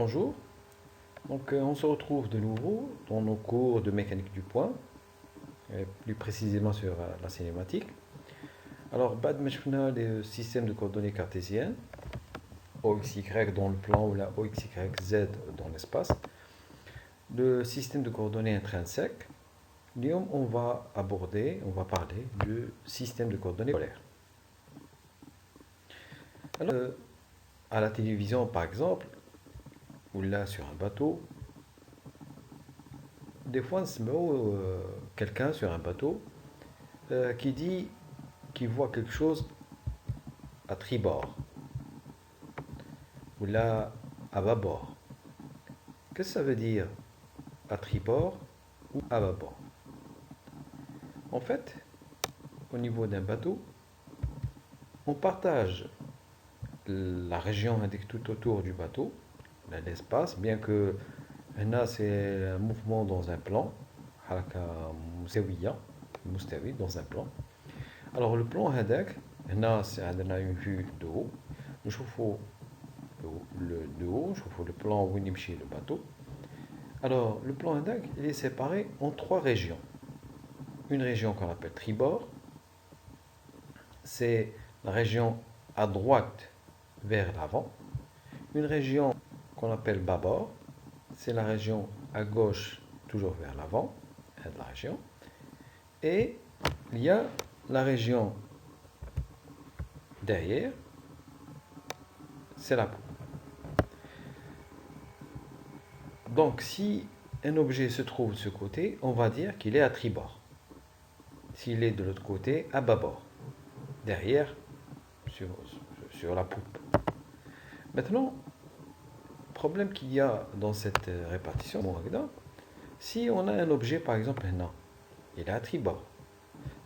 Bonjour, on se retrouve de nouveau dans nos cours de mécanique du point, et plus précisément sur la cinématique. Alors, بعد ما شفنا les systèmes de coordonnées cartésiennes, OXY dans le plan ou la OXYZ dans l'espace, le système de coordonnées intrinsèques, on va parler du système de coordonnées polaires. Alors, à la télévision par exemple, ou là sur un bateau, des fois on se met quelqu'un sur un bateau qui dit qu'il voit quelque chose à tribord ou là à bâbord. Qu'est-ce que ça veut dire à tribord ou à bâbord? En fait, au niveau d'un bateau, on partage la région indique tout autour du bateau, l'espace, bien que là c'est un mouvement dans un plan, dans un plan. Alors le plan هذاك هنا عندنا une vue de haut. نشوفوا de haut, نشوفوا le plan où يمشي le bateau. Alors le plan هذاك il est séparé en trois régions. Une région qu'on appelle tribord, c'est la région à droite vers l'avant. Une région qu'on appelle bâbord, c'est la région à gauche toujours vers l'avant de la région. Et il y a la région derrière, c'est la poupe. Donc si un objet se trouve de ce côté, on va dire qu'il est à tribord. S'il est de l'autre côté, à bâbord, derrière, sur la poupe. Maintenant, le problème qu'il y a dans cette répartition, si on a un objet, par exemple, il est à tribord.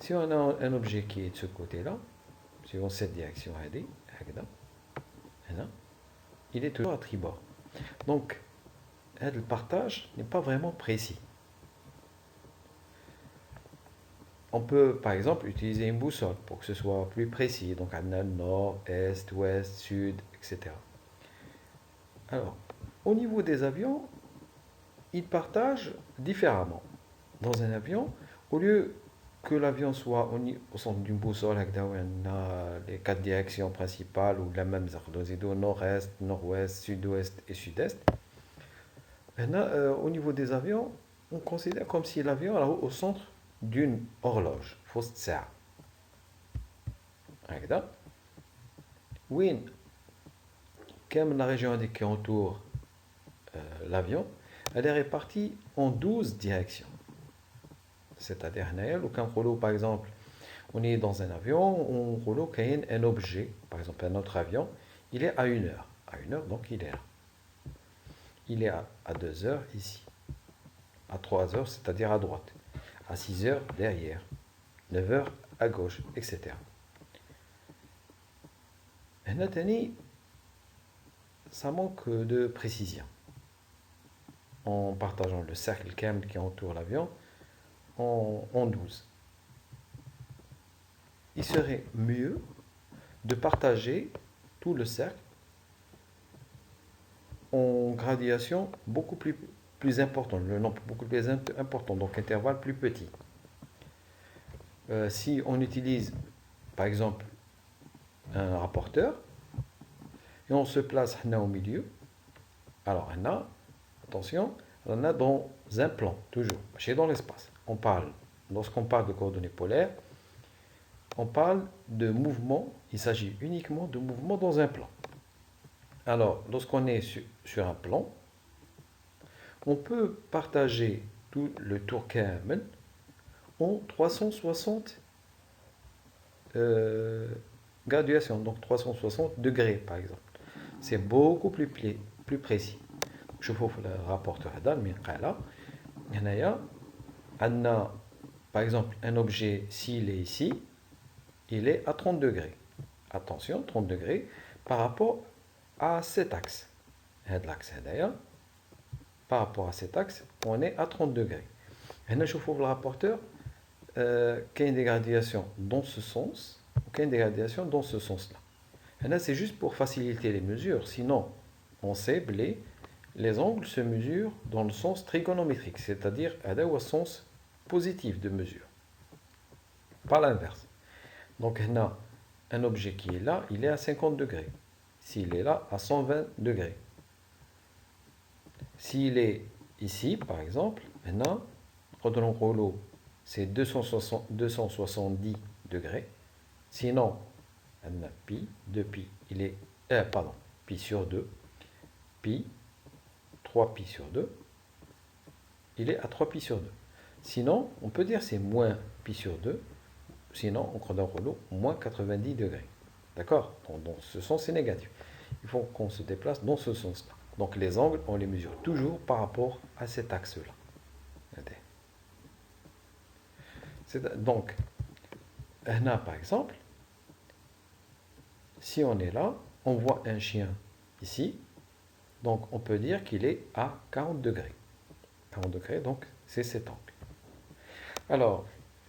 Si on a un objet qui est de ce côté-là, suivant cette direction, il est toujours à tribord. Donc, le partage n'est pas vraiment précis. On peut, par exemple, utiliser une boussole pour que ce soit plus précis. Donc, on a nord, est, ouest, sud, etc. Alors, au niveau des avions, ils partagent différemment. Dans un avion, au lieu que l'avion soit au centre d'une boussole, on a les quatre directions principales ou la même nord-est, nord-ouest, sud-ouest et sud-est. Au niveau des avions, on considère comme si l'avion est au centre d'une horloge, فوسط ساعة. هكذا وين كامل la région qui entoure l'avion, elle est répartie en 12 directions. C'est-à-dire, par exemple, on est dans un avion, on roule un objet, par exemple un autre avion, il est à 1 heure. À 1 heure, donc il est là. Il est à 2 heures ici. À 3 heures, c'est-à-dire à droite. À 6 heures, derrière. 9 heures, à gauche, etc. Ça manque de précision. En partageant le cercle kamel qui entoure l'avion en 12. Il serait mieux de partager tout le cercle en gradation beaucoup plus important, le nombre beaucoup plus important, donc intervalle plus petit. Si on utilise par exemple un rapporteur et on se place au milieu, alors attention, on a dans un plan, toujours, chez dans l'espace. Lorsqu'on parle de coordonnées polaires, on parle de mouvement, il s'agit uniquement de mouvement dans un plan. Alors, lorsqu'on est sur un plan, on peut partager tout le tour kamel en 360 graduations, donc 360 degrés par exemple. C'est beaucoup plus précis. Je vous fais le rapporteur par exemple, un objet, s'il est ici, il est à 30 degrés. Attention, 30 degrés par rapport à cet axe. Par rapport à cet axe, on est à 30 degrés. Et je vous le rapporteur, qu'il y a une dégradation dans ce sens, ou qu'il y a une dégradation dans ce sens-là. Et là, c'est juste pour faciliter les mesures. Sinon, on sait, les angles se mesurent dans le sens trigonométrique, c'est-à-dire au sens positif de mesure, pas l'inverse. Donc, on a un objet qui est là, il est à 50 degrés. S'il est là, à 120 degrés. S'il est ici, par exemple, maintenant, le rouleau, c'est 270 degrés. Sinon, on a pi, 2pi, il est, pardon, pi sur 2, pi, 3 pi sur 2, il est à 3 pi sur 2. Sinon, on peut dire c'est moins pi sur 2, sinon, on croit dans le rouleau, moins 90 degrés. D'accord? Dans ce sens, c'est négatif. Il faut qu'on se déplace dans ce sens-là. Donc les angles, on les mesure toujours par rapport à cet axe-là. Donc, là, par exemple, si on est là, on voit un chien ici, donc on peut dire qu'il est à 40 degrés. 40 degrés, donc c'est cet angle. Alors,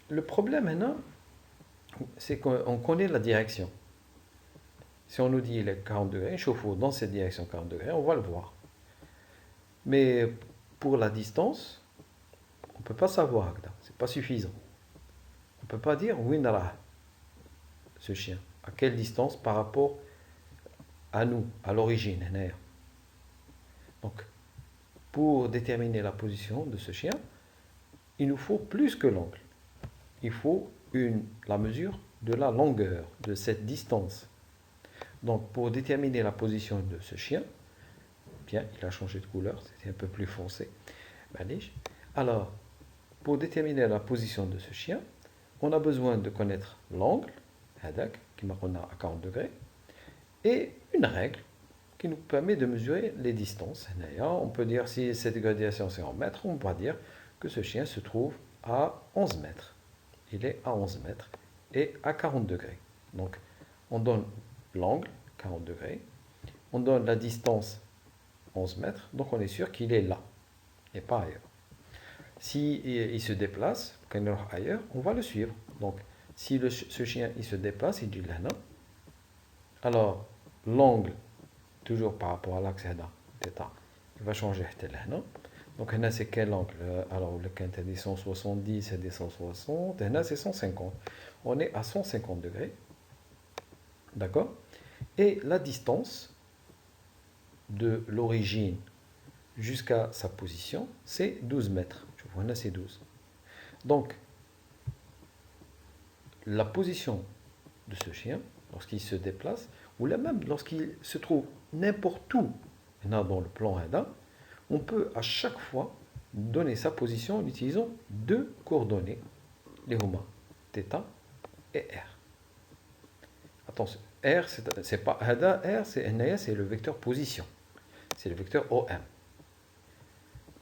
le problème maintenant, c'est qu'on connaît la direction. Si on nous dit il est 40 degrés, chauffe-eau dans cette direction 40 degrés, on va le voir. Mais pour la distance, on ne peut pas savoir, c'est pas suffisant. On ne peut pas dire oui, nara, ce chien, à quelle distance par rapport à nous, à l'origine. Donc, pour déterminer la position de ce chien, il nous faut plus que l'angle. Il faut la mesure de la longueur de cette distance. Donc, pour déterminer la position de ce chien, bien, il a changé de couleur, c'était un peu plus foncé. Alors, pour déterminer la position de ce chien, on a besoin de connaître l'angle, qui marque à 40 degrés, et une règle qui nous permet de mesurer les distances. On peut dire, si cette gradation c'est en mètres, on va dire que ce chien se trouve à 11 mètres. Il est à 11 mètres et à 40 degrés. Donc, on donne l'angle, 40 degrés, on donne la distance, 11 mètres, donc on est sûr qu'il est là, et pas ailleurs. Si il se déplace, quand il est ailleurs, on va le suivre. Donc, si ce chien il se déplace, il dit là, non. Alors, l'angle, toujours par rapport à l'axe θ, il va changer là, non. Donc, là, c'est quel angle? Alors, le quinte est 170 et 160, là, c'est 150. On est à 150 degrés. D'accord? Et la distance de l'origine jusqu'à sa position, c'est 12 mètres. Je vois là, c'est 12. Donc, la position de ce chien, lorsqu'il se déplace, ou là même lorsqu'il se trouve n'importe où dans le plan Hadda, on peut à chaque fois donner sa position en utilisant deux coordonnées, les huma, θ et r. Attention, r, c'est pas Hadda, r, c'est le vecteur position. C'est le vecteur OM.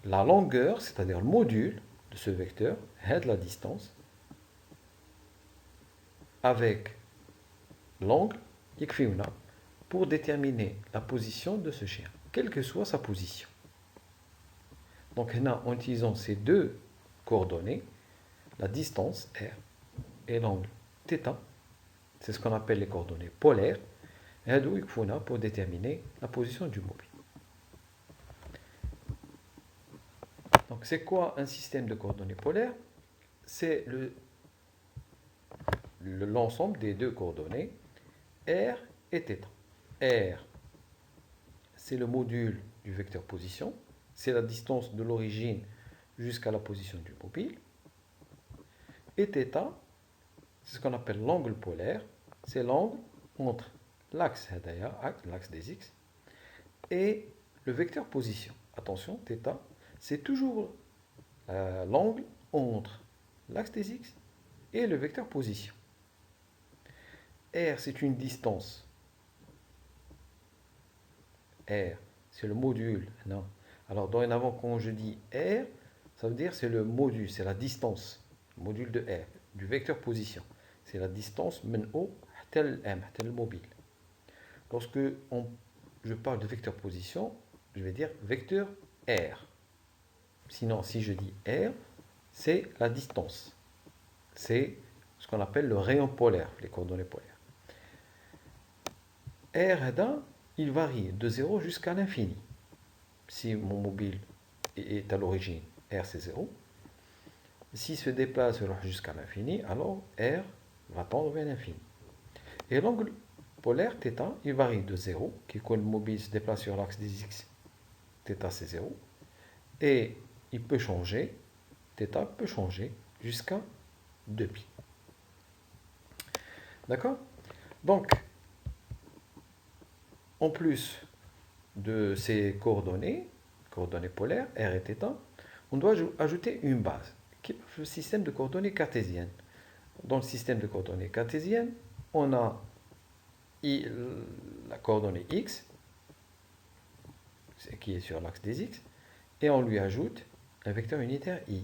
La longueur, c'est-à-dire le module de ce vecteur, head la distance, avec l'angle, pour déterminer la position de ce chien, quelle que soit sa position. Donc, en utilisant ces deux coordonnées, la distance r et l'angle θ, c'est ce qu'on appelle les coordonnées polaires, pour déterminer la position du mobile. Donc, c'est quoi un système de coordonnées polaires? C'est l'ensemble des deux coordonnées r et θ. R, c'est le module du vecteur position, c'est la distance de l'origine jusqu'à la position du mobile. Et θ, c'est ce qu'on appelle l'angle polaire, c'est l'angle entre l'axe des x, et le vecteur position. Attention, θ, c'est toujours l'angle entre l'axe des x et le vecteur position. R, c'est une distance. R, c'est le module. Non. Alors, dorénavant, quand je dis R, ça veut dire c'est le module, c'est la distance. Le module de R, du vecteur position. C'est la distance min O tel M, tel mobile. Lorsque je parle de vecteur position, je vais dire vecteur R. Sinon, si je dis R, c'est la distance. C'est ce qu'on appelle le rayon polaire, les coordonnées polaires. R, il varie de 0 jusqu'à l'infini. si mon mobile est à l'origine, R c'est 0. S'il se déplace jusqu'à l'infini, alors R va tendre vers l'infini. Et l'angle polaire, θ, il varie de 0, qui quand le mobile se déplace sur l'axe des x, θ c'est 0. Et il peut changer, θ peut changer jusqu'à 2π. D'accord? Donc, en plus de ces coordonnées polaires, R et θ, on doit ajouter une base, qui est le système de coordonnées cartésiennes. Dans le système de coordonnées cartésiennes, on a la coordonnée x, qui est sur l'axe des x, et on lui ajoute un vecteur unitaire i.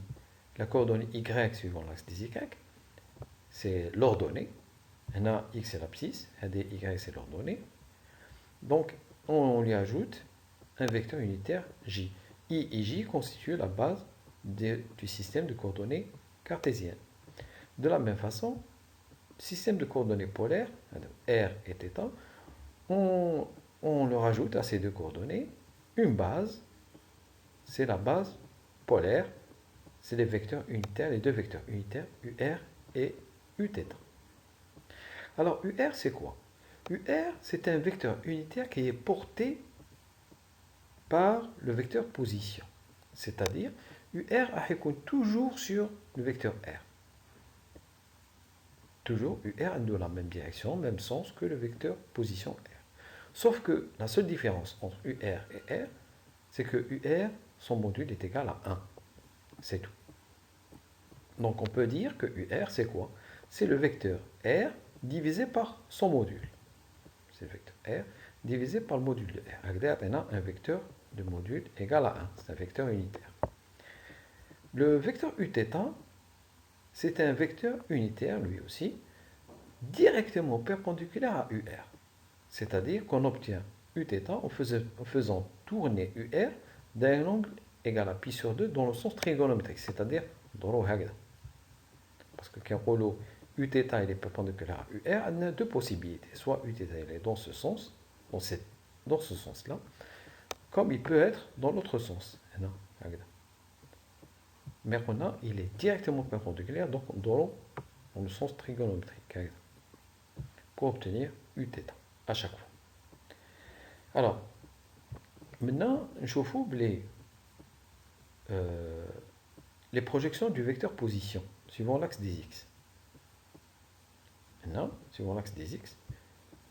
La coordonnée y suivant l'axe des y, c'est l'ordonnée. X c'est l'abscisse, y c'est l'ordonnée. Donc, on lui ajoute un vecteur unitaire j. I et j constituent la base du système de coordonnées cartésiennes. De la même façon, système de coordonnées polaires, R et θ, on leur ajoute à ces deux coordonnées une base, c'est la base polaire, c'est les vecteurs unitaires, les deux vecteurs unitaires, UR et Uθ. Alors, UR, c'est quoi? UR, c'est un vecteur unitaire qui est porté par le vecteur position. C'est-à-dire, UR est toujours sur le vecteur R. Toujours UR dans la même direction, même sens que le vecteur position R. Sauf que la seule différence entre UR et R, c'est que UR, son module est égal à 1. C'est tout. Donc on peut dire que UR, c'est quoi? C'est le vecteur R divisé par son module. C'est le vecteur R divisé par le module de R. On a un vecteur de module égal à 1. C'est un vecteur unitaire. Le vecteur Uθ, c'est un vecteur unitaire, lui aussi, directement perpendiculaire à UR. C'est-à-dire qu'on obtient Uθ en faisant tourner UR d'un angle égal à π sur 2 dans le sens trigonométrique, c'est-à-dire dans le hagda. Parce que quand Uθ il est perpendiculaire à UR, on a deux possibilités. Soit Uθ il est dans ce sens, dans ce sens-là, comme il peut être dans l'autre sens. Mais il est directement perpendiculaire donc dans le sens trigonométrique pour obtenir Uθ à chaque fois. Alors, maintenant, je vous les projections du vecteur position suivant l'axe des x. Maintenant, suivant l'axe des x,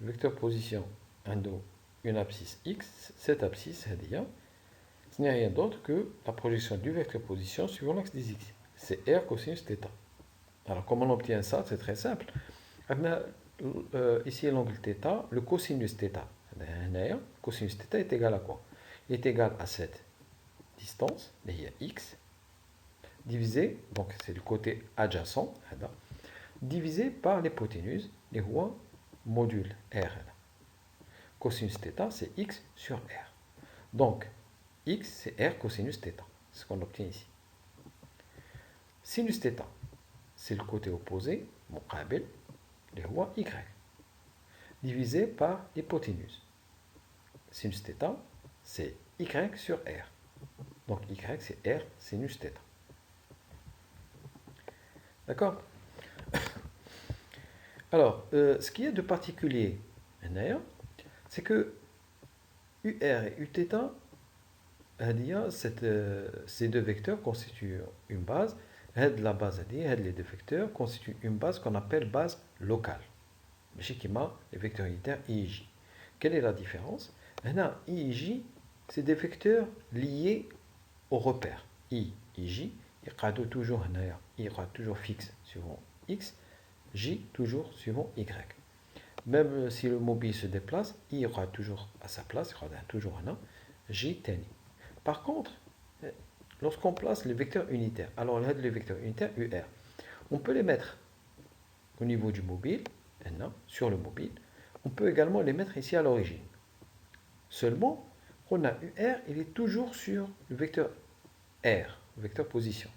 le vecteur position une abscisse x, cette abscisse, ce n'est rien d'autre que la projection du vecteur position suivant l'axe des x. C'est R cosinus θ. Alors, comment on obtient ça? C'est très simple. Ici, l'angle θ, le cosinus θ. Cosinus θ est égal à quoi? Il est égal à cette distance, il y a x, divisé, donc c'est le côté adjacent, divisé par l'hypoténuse, les rois module R. Cosinus θ, c'est x sur R. Donc, x, c'est R cosinus θ. C'est ce qu'on obtient ici. Sinus θ, c'est le côté opposé, muqabil, les rois y, divisé par l'hypoténuse. Sinus θ, c'est y sur R. Donc, y, c'est R sinus θ. D'accord? Alors, ce qui est de particulier, c'est que UR et Uθ, ces deux vecteurs constituent une base. La base, les deux vecteurs constituent une base qu'on appelle base locale. Les vecteurs unitaires I et J. Quelle est la différence? I et J, c'est des vecteurs liés au repère. I et J, il y toujours fixe suivant X, J toujours suivant Y. Même si le mobile se déplace, I aura toujours à sa place, il y aura toujours un J teni. Par contre, lorsqu'on place les vecteurs unitaires, alors les vecteurs unitaires UR, on peut les mettre au niveau du mobile, sur le mobile. On peut également les mettre ici à l'origine. Seulement, on a UR, il est toujours sur le vecteur R, le vecteur position.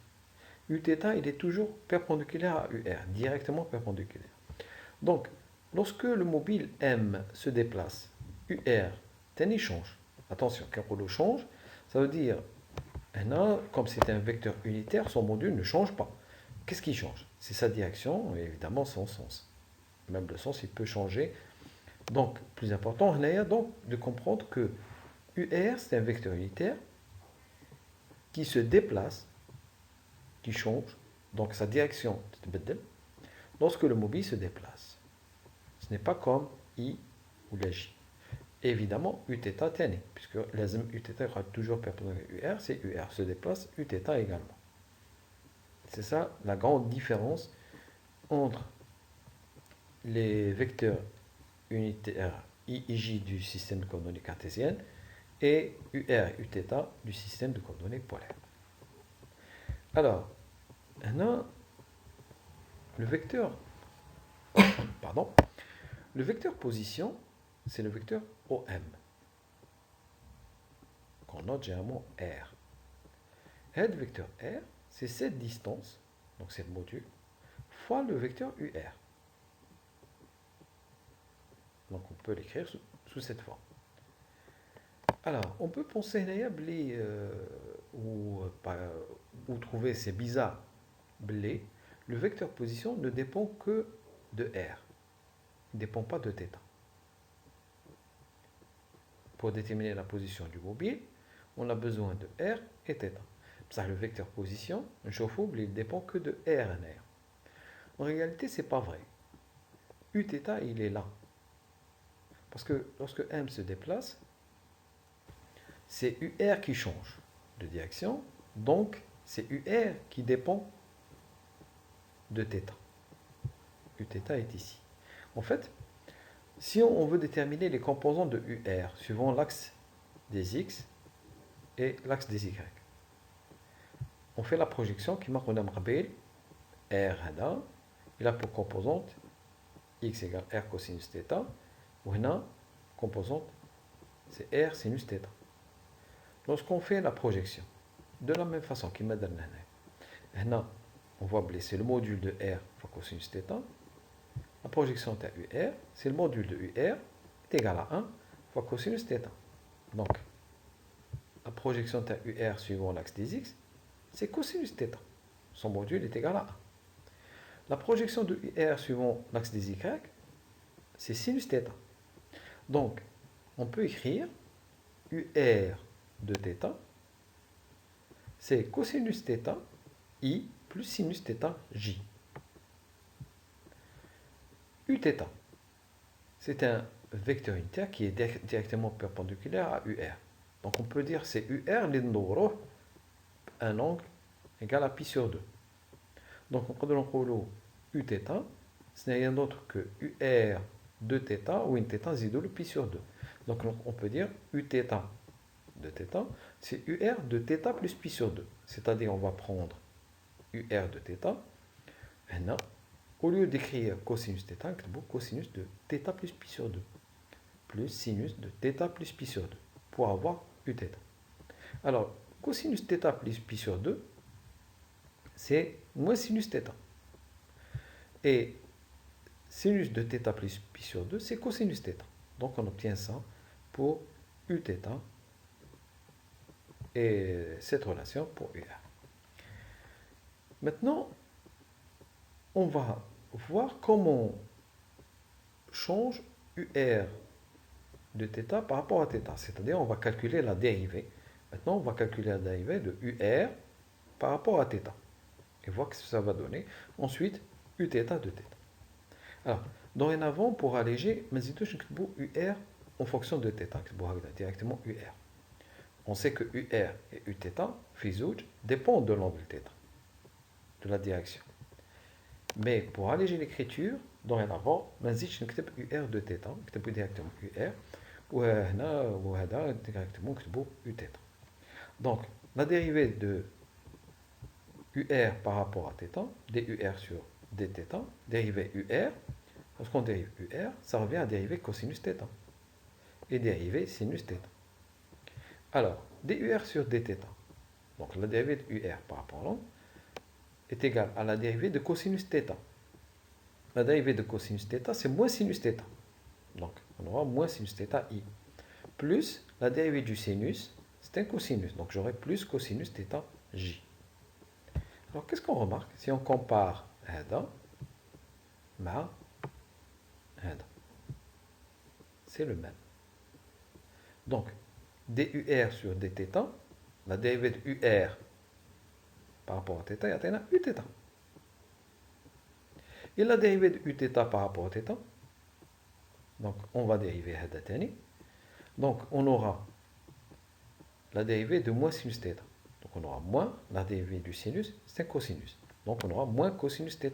Uθ, il est toujours perpendiculaire à UR, directement perpendiculaire. Donc, lorsque le mobile M se déplace, UR, teni change. Attention, quand on le change, Ça veut dire, comme c'est un vecteur unitaire, son module ne change pas. Qu'est-ce qui change? C'est sa direction et évidemment son sens. Même le sens, il peut changer. Donc, plus important, on a donc de comprendre que UR, c'est un vecteur unitaire qui se déplace, qui change, donc sa direction lorsque le mobile se déplace. Ce n'est pas comme I ou la J. Évidemment, Uθ tani, puisque l'azm Uθ sera toujours perpendiculaire à UR, c'est UR se déplace, Uθ également. C'est ça la grande différence entre les vecteurs unitaires I et J du système de coordonnées cartésiennes et UR et Uθ du système de coordonnées polaires. Alors, maintenant, le vecteur, pardon, le vecteur position, c'est le vecteur OM, qu'on note généralement R. Et le vecteur R, c'est cette distance, donc c'est le module, fois le vecteur UR. Donc on peut l'écrire sous cette forme. Alors, on peut penser ou trouver c'est bizarre, blé, le vecteur position ne dépend que de R. Il ne dépend pas de θ. Pour déterminer la position du mobile, on a besoin de R et θ. Ça, le vecteur position, il ne dépend que de R et R. En réalité, ce n'est pas vrai. Uθ, il est là. Parce que lorsque M se déplace, c'est UR qui change de direction, donc c'est UR qui dépend de θ. Uθ est ici. En fait, si on veut déterminer les composants de UR suivant l'axe des X et l'axe des Y, on fait la projection qui marque un R, il a pour composante X égale R cosinus θ, ou une composante c'est R sinus θ. Lorsqu'on fait la projection, de la même façon qu'il m'a donné, on voit c'est le module de R fois cosinus θ. La projection de UR, c'est le module de UR est égal à 1 fois cosinus θ. Donc, la projection de UR suivant l'axe des X, c'est cosinus θ. Son module est égal à 1. La projection de UR suivant l'axe des Y, c'est sinus θ. Donc, on peut écrire UR de θ, c'est cosinus θ I plus sinus θ J. Uθ, c'est un vecteur unitaire qui est directement perpendiculaire à UR. Donc on peut dire c'est UR l'indoro, un angle égal à pi sur 2. Donc on peut dire Uθ, ce n'est rien d'autre que UR de θ ou une θ zidou le pi sur 2. Donc on peut dire Uθ de θ, c'est UR de θ plus pi sur 2. C'est-à-dire on va prendre UR de θ, maintenant, au lieu d'écrire cosinus θ, on va cosinus de θ plus pi sur 2, plus sinus de θ plus pi sur 2, pour avoir Uθ. Alors, cosinus θ plus pi sur 2, c'est moins sinus θ. Et sinus de θ plus pi sur 2, c'est cosinus θ. Donc on obtient ça pour Uθ et cette relation pour UR. Maintenant, on va voir comment change UR de θ par rapport à θ. C'est-à-dire, on va calculer la dérivée. Maintenant, on va calculer la dérivée de UR par rapport à θ. Et voir ce que ça va donner. Ensuite, Uθ de θ. Alors, dorénavant, pour alléger, UR en fonction de θ. Directement UR. On sait que UR et Uθ, dépendent de l'angle θ, de la direction. Mais pour alléger l'écriture, dorénavant, UR de θ, نكتب directement UR, وهذا directement نكتبوا Uθ. Donc, la dérivée de UR par rapport à θ, DUR sur dθ, dérivée UR, lorsqu'on dérive UR, ça revient à dériver cosinus θ et dériver sinus θ. Alors, DUR sur dθ, donc la dérivée de UR par rapport à l'angle, est égale à la dérivée de cosinus θ. La dérivée de cosinus θ, c'est moins sinus θ. Donc, on aura moins sinus θ i. Plus la dérivée du sinus, c'est un cosinus. Donc j'aurai plus cosinus θ j. Alors qu'est-ce qu'on remarque si on compare هذا مع هذا? C'est le même. Donc dUr sur dθ, la dérivée de UR par rapport à θ, il y a Uθ. Et la dérivée de Uθ par rapport à θ, donc on va dériver هذا تاني. Donc on aura la dérivée de moins sinus θ. Donc on aura moins la dérivée du sinus, c'est un cosinus. Donc on aura moins cosinus θi.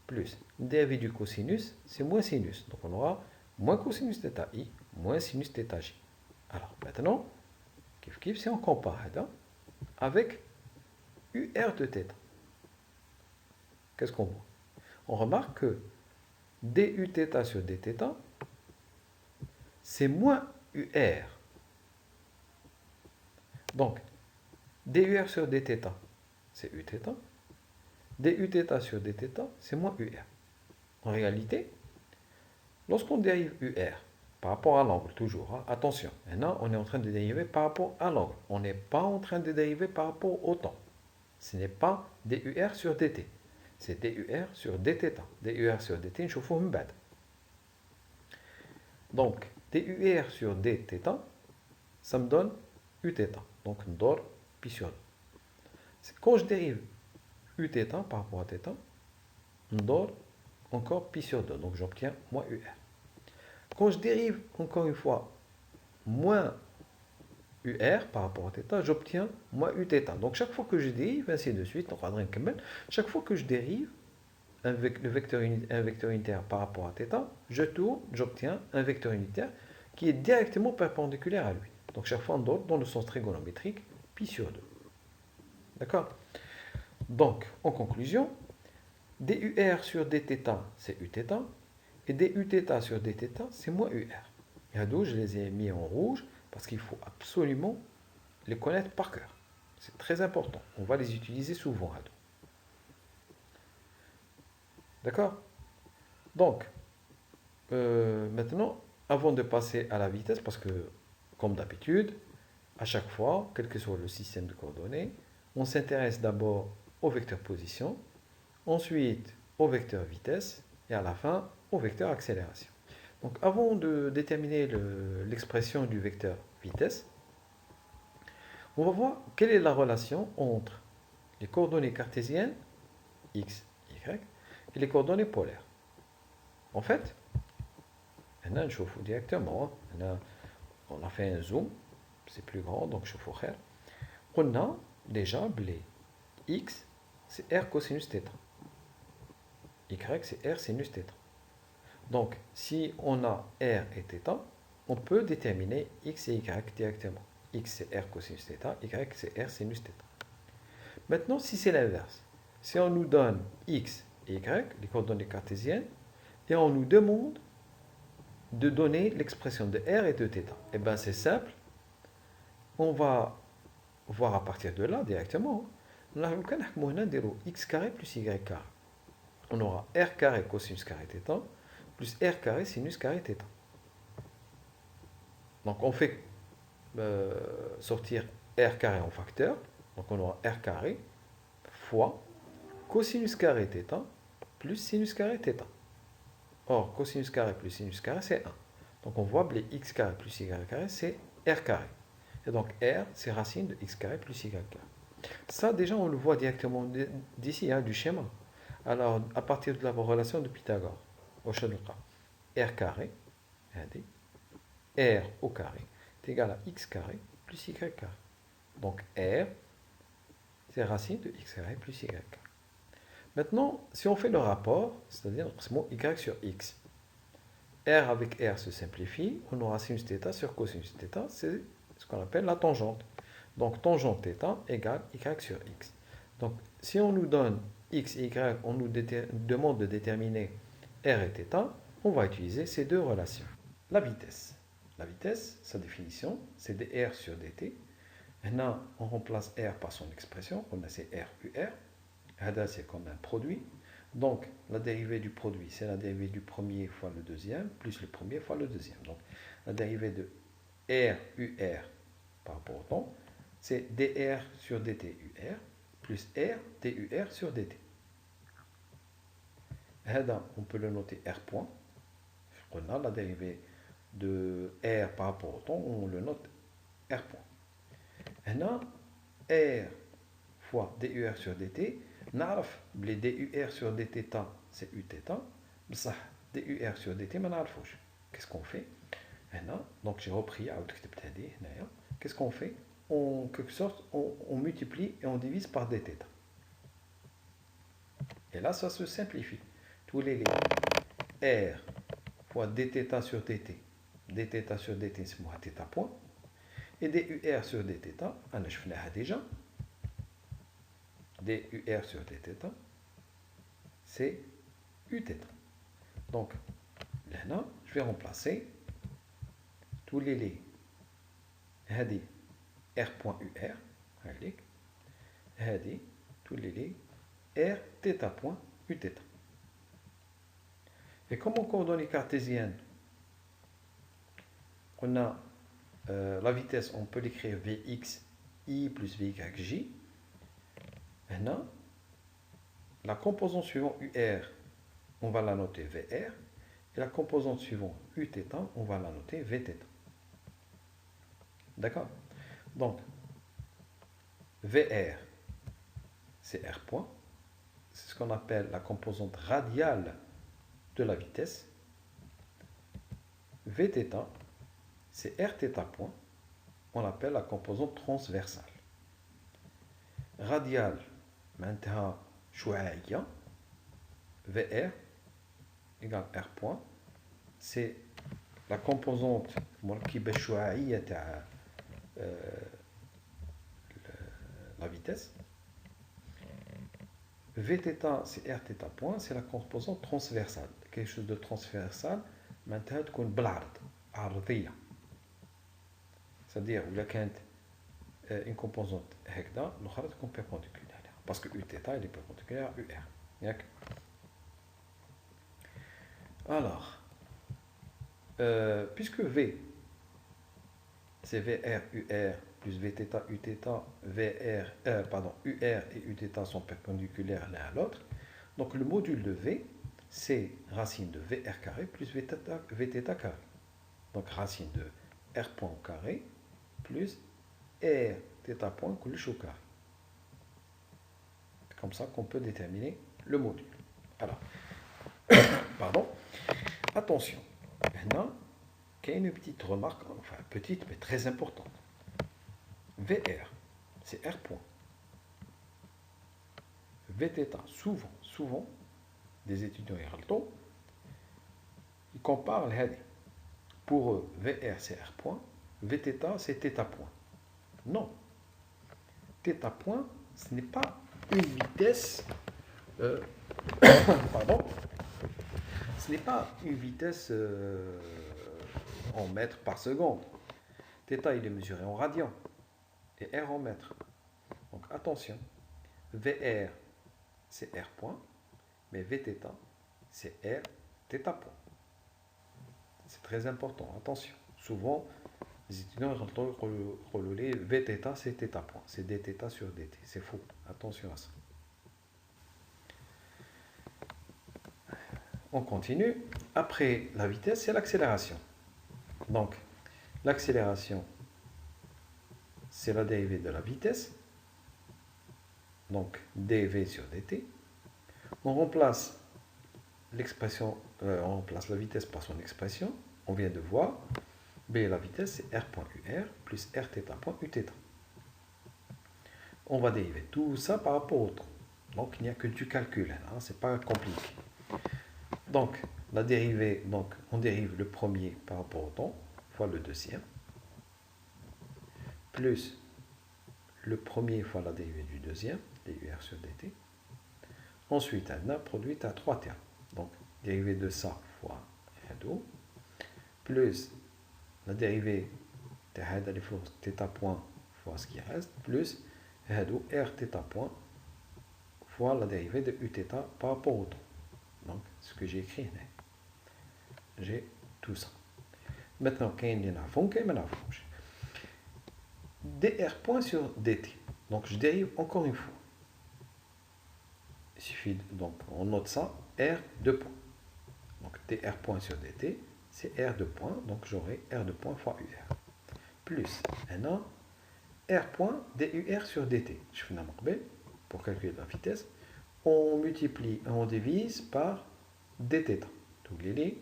Plus la dérivée du cosinus, c'est moins sinus. Donc on aura moins cosinus θi, moins sinus θj. Alors maintenant, si on compare هذا avec UR de θ, qu'est-ce qu'on voit? On remarque que dUθ sur dθ, c'est moins UR. Donc, dUr sur dθ, c'est Uθ. dUθ sur dθ, c'est moins UR. En réalité, lorsqu'on dérive UR par rapport à l'angle, toujours, hein, attention, maintenant on est en train de dériver par rapport à l'angle. On n'est pas en train de dériver par rapport au temps. Ce n'est pas dUr sur dt. C'est dUr sur dθ. dUr sur dt, نشوفوه من بعد. Donc, dUr sur dθ, ça me donne Uθ. Donc, ندور pi sur 2. Quand je dérive Uθ par rapport à θ, ندور encore pi sur 2. Donc, j'obtiens moins UR. Quand je dérive encore une fois moins UR par rapport à θ, j'obtiens moins Uθ. Donc, chaque fois que je dérive, ainsi de suite, chaque fois que je dérive un vecteur unitaire par rapport à θ, je tourne, j'obtiens un vecteur unitaire qui est directement perpendiculaire à lui. Donc chaque fois on donne dans le sens trigonométrique, pi sur 2. D'accord? Donc, en conclusion, dUr sur dθ, c'est Uθ, et dUθ sur dθ, c'est moins UR. Et à dos, je les ai mis en rouge parce qu'il faut absolument les connaître par cœur. C'est très important. On va les utiliser souvent à dos. D'accord? Donc, maintenant, avant de passer à la vitesse, parce que, comme d'habitude, à chaque fois, quel que soit le système de coordonnées, on s'intéresse d'abord au vecteur position, ensuite au vecteur vitesse, et à la fin, au vecteur accélération. Donc, avant de déterminer l'expression du vecteur vitesse, on va voir quelle est la relation entre les coordonnées cartésiennes, x, y, et les coordonnées polaires. En fait, on a directement, on a fait un zoom, c'est plus grand, donc je vais faire. On a déjà les x, c'est r cosinus θ. Y, c'est r sinus θ. Donc, si on a r et θ, on peut déterminer x et y directement. X, c'est r cosinus θ, y, c'est r sinus θ. Maintenant, si c'est l'inverse, si on nous donne x et y, les coordonnées cartésiennes, et on nous demande de donner l'expression de r et de θ. Eh bien, c'est simple. On va voir à partir de là directement. On a x carré plus y carré. On aura r carré cosinus carré θ plus r carré sinus carré θ. Donc, on fait sortir r carré en facteur. Donc, on aura r carré fois cosinus carré θ plus sinus carré θ. Or, cosinus carré plus sinus carré, c'est 1. Donc, on voit que les x carré plus y carré, c'est r carré. Et donc, r, c'est racine de x carré plus y carré. Ça, déjà, on le voit directement d'ici, hein, du schéma. Alors, à partir de la relation de Pythagore, au Shadouka, r carré, r au carré, est égal à x carré plus y carré. Donc, r, c'est racine de x carré plus y carré. Maintenant, si on fait le rapport, c'est-à-dire y sur x, r avec r se simplifie, on aura sinus θ sur cosinus θ, c'est ce qu'on appelle la tangente. Donc, tangente θ égale y sur x. Donc, si on nous donne x et y, on nous demande de déterminer r et θ, on va utiliser ces deux relations. La vitesse. La vitesse, sa définition, c'est dr sur dt. Maintenant, on remplace r par son expression, on a c'est r ur. Hada, c'est comme un produit. Donc, la dérivée du produit, c'est la dérivée du premier fois le deuxième, plus le premier fois le deuxième. Donc, la dérivée de r ur par rapport au temps, c'est dr sur dt ur plus r dur sur dt. On peut le noter r point. On a la dérivée de r par rapport au temps, on le note r point. Maintenant, r fois dur sur dt, نعرف بلي dur sur dθ c'est uθ, بصح dur sur dt ما نعرفوش. Qu'est-ce qu'on fait? Donc j'ai repris, qu'est-ce qu'on fait? En quelque sorte, on multiplie et on divise par dθ. Et là, ça se simplifie. Tous les lignes. R fois dθ sur dt. dθ sur dt, c'est moi θ point. Et dur sur dθ, on a fait déjà. dur sur dθ, c'est uθ. Donc, là, je vais remplacer tous les lignes. هذه r point ur, هذه tous les lignes r θ point uθ. Et comme en coordonnées cartésiennes, on a la vitesse, on peut l'écrire Vx i plus Vy j. Maintenant, la composante suivante UR, on va la noter VR. Et la composante suivante Uθ, on va la noter Vθ. D'accord? Donc, VR, c'est R point. C'est ce qu'on appelle la composante radiale de la vitesse. Vθ, c'est Rθ point. On l'appelle la composante transversale. Radiale, maintenant, شعاعية. VR égale R point. C'est la composante مركبة شعاعية تاع la vitesse. Vθ, c'est Rθ point, c'est la composante transversale. Quelque chose de transversal, maintenant, تكون بالعرض, عرضية. C'est-à-dire, il y a une composante هكذا, l'autre تكون perpendiculaire. Parce que Uθ, il est perpendiculaire à UR. Alors, puisque V, c'est VR, UR, plus Vθ, Uθ, UR et Uθ sont perpendiculaires l'un à l'autre. Donc le module de V, c'est racine de VR carré plus Vθ carré. Donc racine de R point au carré plus R θ point couche au carré. C'est comme ça qu'on peut déterminer le module. Alors, pardon, attention. Maintenant, il y a une petite remarque, enfin petite mais très importante. VR, c'est R point. Vθ, souvent, des étudiants Héralto, ils comparent les hadiths. Pour eux, VR c'est R point, Vθ c'est θ point. Non. θ point, ce n'est pas une vitesse. Pardon. Ce n'est pas une vitesse en mètres par seconde. Θ, il est mesuré en radians et R en mètres. Donc attention. VR, c'est R point, mais Vθ, c'est R θ point. C'est très important, attention. Souvent, les étudiants relèvent Vθ, c'est θ point. C'est dθ sur dt. C'est faux. Attention à ça. On continue. Après la vitesse, c'est l'accélération. Donc, l'accélération, c'est la dérivée de la vitesse. Donc, dv sur dt. On remplace l'expression, on remplace la vitesse par son expression. On vient de voir. B, la vitesse, c'est R point UR plus Rθ point Uθ. On va dériver tout ça par rapport au temps. Donc, il n'y a que du calcul. Hein, c'est pas compliqué. Donc, la dérivée, donc, on dérive le premier par rapport au temps, fois le deuxième, plus le premier fois la dérivée du deuxième, dUr sur dt. Ensuite, on a produit à trois termes. Donc, dérivée de ça fois R2, plus la dérivée de θ point fois ce qui reste, plus Rθ point fois la dérivée de Uθ par rapport au temps. Donc, ce que j'ai écrit, j'ai tout ça. Maintenant, quand il y en a, dr point sur dt. Donc je dérive encore une fois. Il suffit, donc on note ça, r de point. Donc dr point sur dt, c'est r de point, donc j'aurai r de point fois ur. Plus, maintenant, r point dur sur dt. Je fais un pour calculer la vitesse. On multiplie, on divise par dθ. Donc il est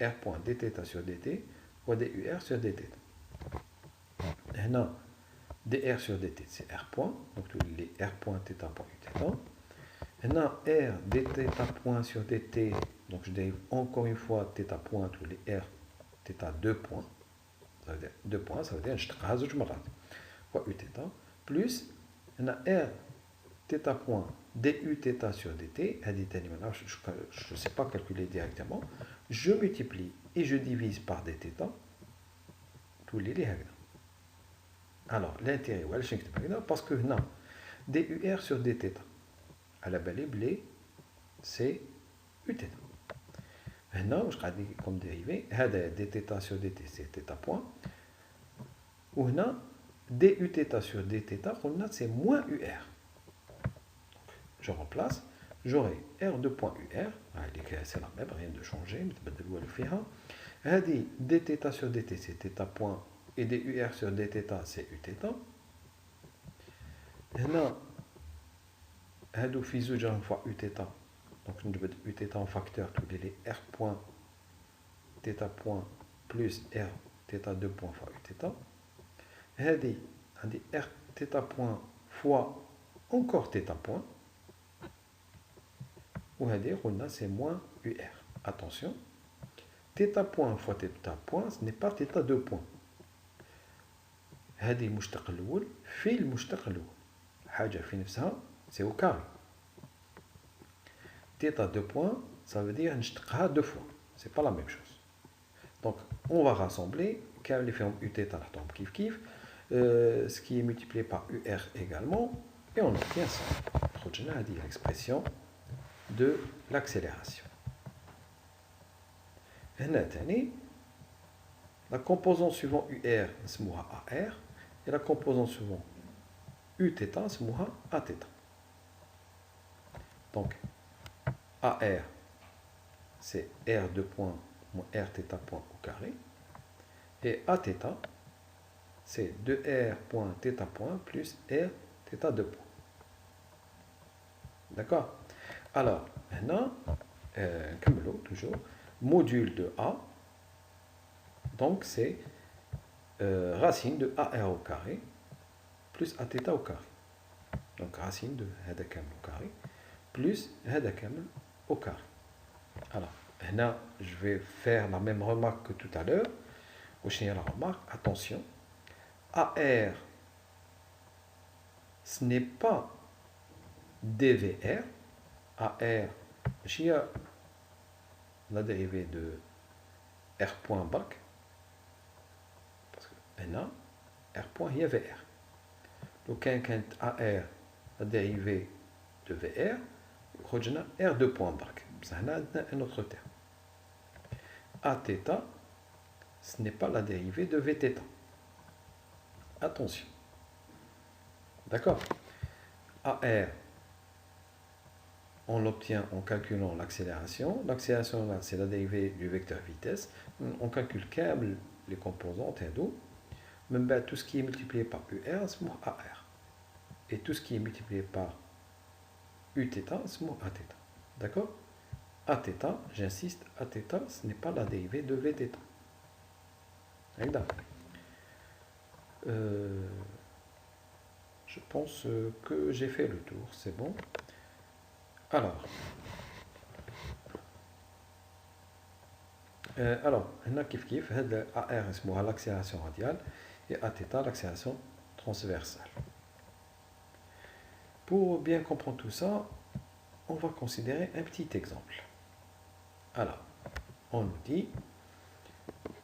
r point dθ sur dt ou dur sur dt. Maintenant, dr sur dt, c'est r point. Donc tous les r point θ point uθ. Maintenant, r dθ point sur dt. Donc je dérive encore une fois θ point tous les r θ 2 points. Ça veut dire 2 points, ça veut dire je trace je me rate. Fois uθ plus on a r θ point du θ sur dt. Je ne sais pas calculer directement. Je multiplie et je divise par dθ tous les lignes. Alors l'intérêt parce que non dur sur dθ à la belle blé c'est uθ. Maintenant je vais comme dérivé dθ sur dt c'est θ point. Ou là duθ sur dθ c'est moins ur. Je remplace, j'aurai r de point ur, c'est la même, rien de changer, dθ sur dt c'est θ point et dur sur dθ c'est uθ. Maintenant, هادو في زوج fois uθ. Donc نجبد uθ en facteur tous les r point θ point plus r θ 2 point fois uθ. هذه عندي r θ point fois encore θ point. Ou c'est moins ur. Attention, θ point fois θ point, ce n'est pas θ 2 points. هذه المشتق الأول في المشتق الأول. حاجة في نفسها c'est au carré. θ 2 points, ça veut dire نشتقها deux fois. C'est pas la même chose. Donc on va rassembler كامل اللي فيهم uθ نحطهم كيف كيف. Ce qui est multiplié par ur également et on obtient ça. خرجنا هذه l'expression de l'accélération. La composante suivant UR اسمها AR et la composante suivant Uθ اسمها Aθ. Donc AR c'est R 2 points moins Rθ point au carré et Aθ c'est 2R point θ point plus R θ 2 points. D'accord? Alors, maintenant, toujours, module de A, donc c'est racine de AR au carré plus Aθ au carré. Donc racine de هذا كامل au carré plus هذا كامل au carré. Alors, maintenant, je vais faire la même remarque que tout à l'heure. La remarque, attention, AR, ce n'est pas dVr. AR, la dérivée de R point bac, parce que NA, R point, il y a VR. Donc, quand AR, la dérivée de VR, on a R 2 point bac. C'est un autre terme. Aθ, ce n'est pas la dérivée de Vθ. Attention. D'accord? AR, on l'obtient en calculant l'accélération. L'accélération, là, c'est la dérivée du vecteur vitesse. On calcule câble les composantes et d'eau. Même tout ce qui est multiplié par UR, c'est moi AR. Et tout ce qui est multiplié par Uθ, c'est moi Aθ. D'accord? Aθ, j'insiste, Aθ, ce n'est pas la dérivée de Vθ. Je pense que j'ai fait le tour, c'est bon. Alors, on a kif kif, AR اسمها l'accélération radiale et Aθ l'accélération transversale. Pour bien comprendre tout ça, on va considérer un petit exemple. Alors, on nous dit,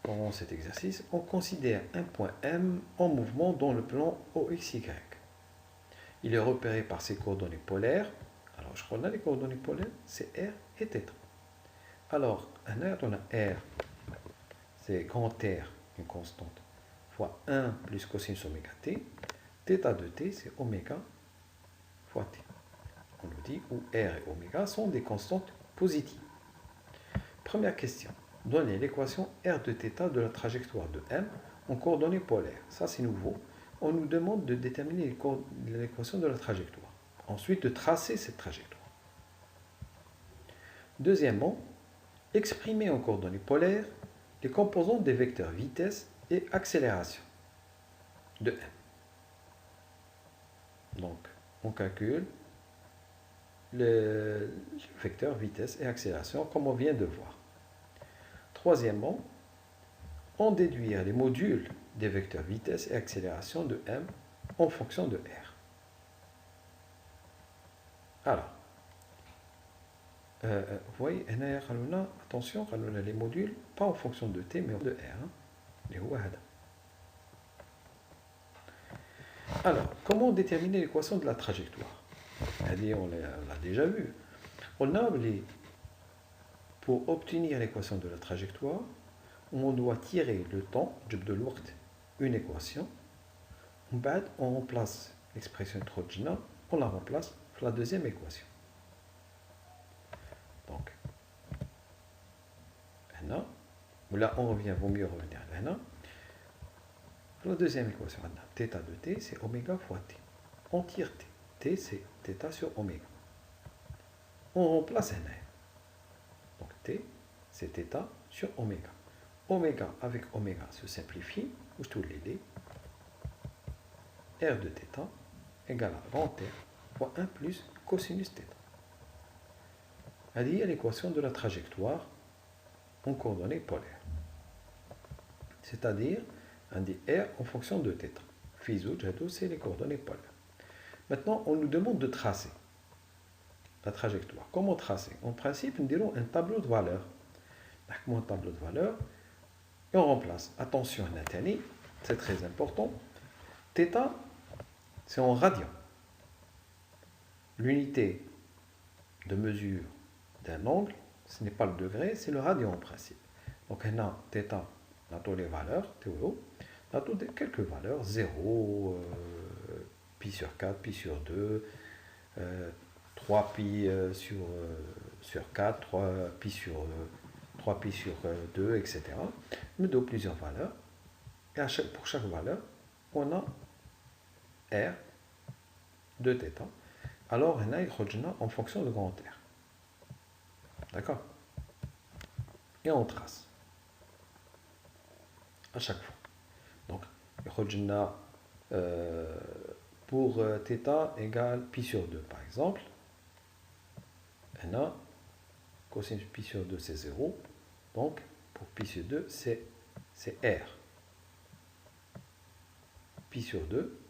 dans cet exercice, on considère un point M en mouvement dans le plan OXY. Il est repéré par ses coordonnées polaires. Alors, je crois que là, les coordonnées polaires, c'est R et θ. Alors, on a R, c'est grand R, une constante, fois 1 plus cosinus oméga t. Θ de t, c'est oméga fois t. On nous dit où R et oméga sont des constantes positives. Première question. Donnez l'équation R de θ de la trajectoire de M en coordonnées polaires. Ça, c'est nouveau. On nous demande de déterminer l'équation de la trajectoire. Ensuite, de tracer cette trajectoire. Deuxièmement, exprimer en coordonnées polaires les composantes des vecteurs vitesse et accélération de M. Donc, on calcule le vecteur vitesse et accélération comme on vient de voir. Troisièmement, en déduire les modules des vecteurs vitesse et accélération de M en fonction de R. Alors, vous voyez, attention, les modules, pas en fonction de T, mais de R. Alors, comment déterminer l'équation de la trajectoire? On l'a déjà vu. On a pour obtenir l'équation de la trajectoire, on doit tirer le temps, une équation. On remplace l'expression trojna, on la remplace par la deuxième équation. Donc, là, on revient, vaut mieux revenir là. La deuxième équation, θ de t, c'est oméga fois t. On tire t. T, c'est θ sur oméga. On remplace n. Donc, t, c'est θ sur oméga. Oméga avec oméga se simplifie, ou je les dés. R de θ égale à grand R fois 1 plus cosinus θ. C'est l'équation de la trajectoire en coordonnées polaires. C'est-à-dire, on dit R en fonction de θ. Physo, c'est les coordonnées polaires. Maintenant, on nous demande de tracer la trajectoire. Comment tracer? En principe, nous dirons un tableau de valeurs. Un tableau de valeurs. Et on remplace. Attention, Nathalie, c'est très important. θ, c'est en radians. L'unité de mesure d'un angle, ce n'est pas le degré, c'est le radian en principe. Donc, on a θ, on a toutes les valeurs, théo, on a toutes quelques valeurs, 0, pi sur 4, pi sur 2, 3 pi sur 4, 3 pi sur 2, etc. Nous donnons plusieurs valeurs. Et pour chaque valeur, on a R de θ. Alors, on a en fonction de grand R. D'accord? Et on trace. À chaque fois. Donc, pour θ égale pi sur 2, par exemple, on a cosinus pi sur 2, c'est 0. Donc, pour pi sur 2, c'est R. Pi sur 2,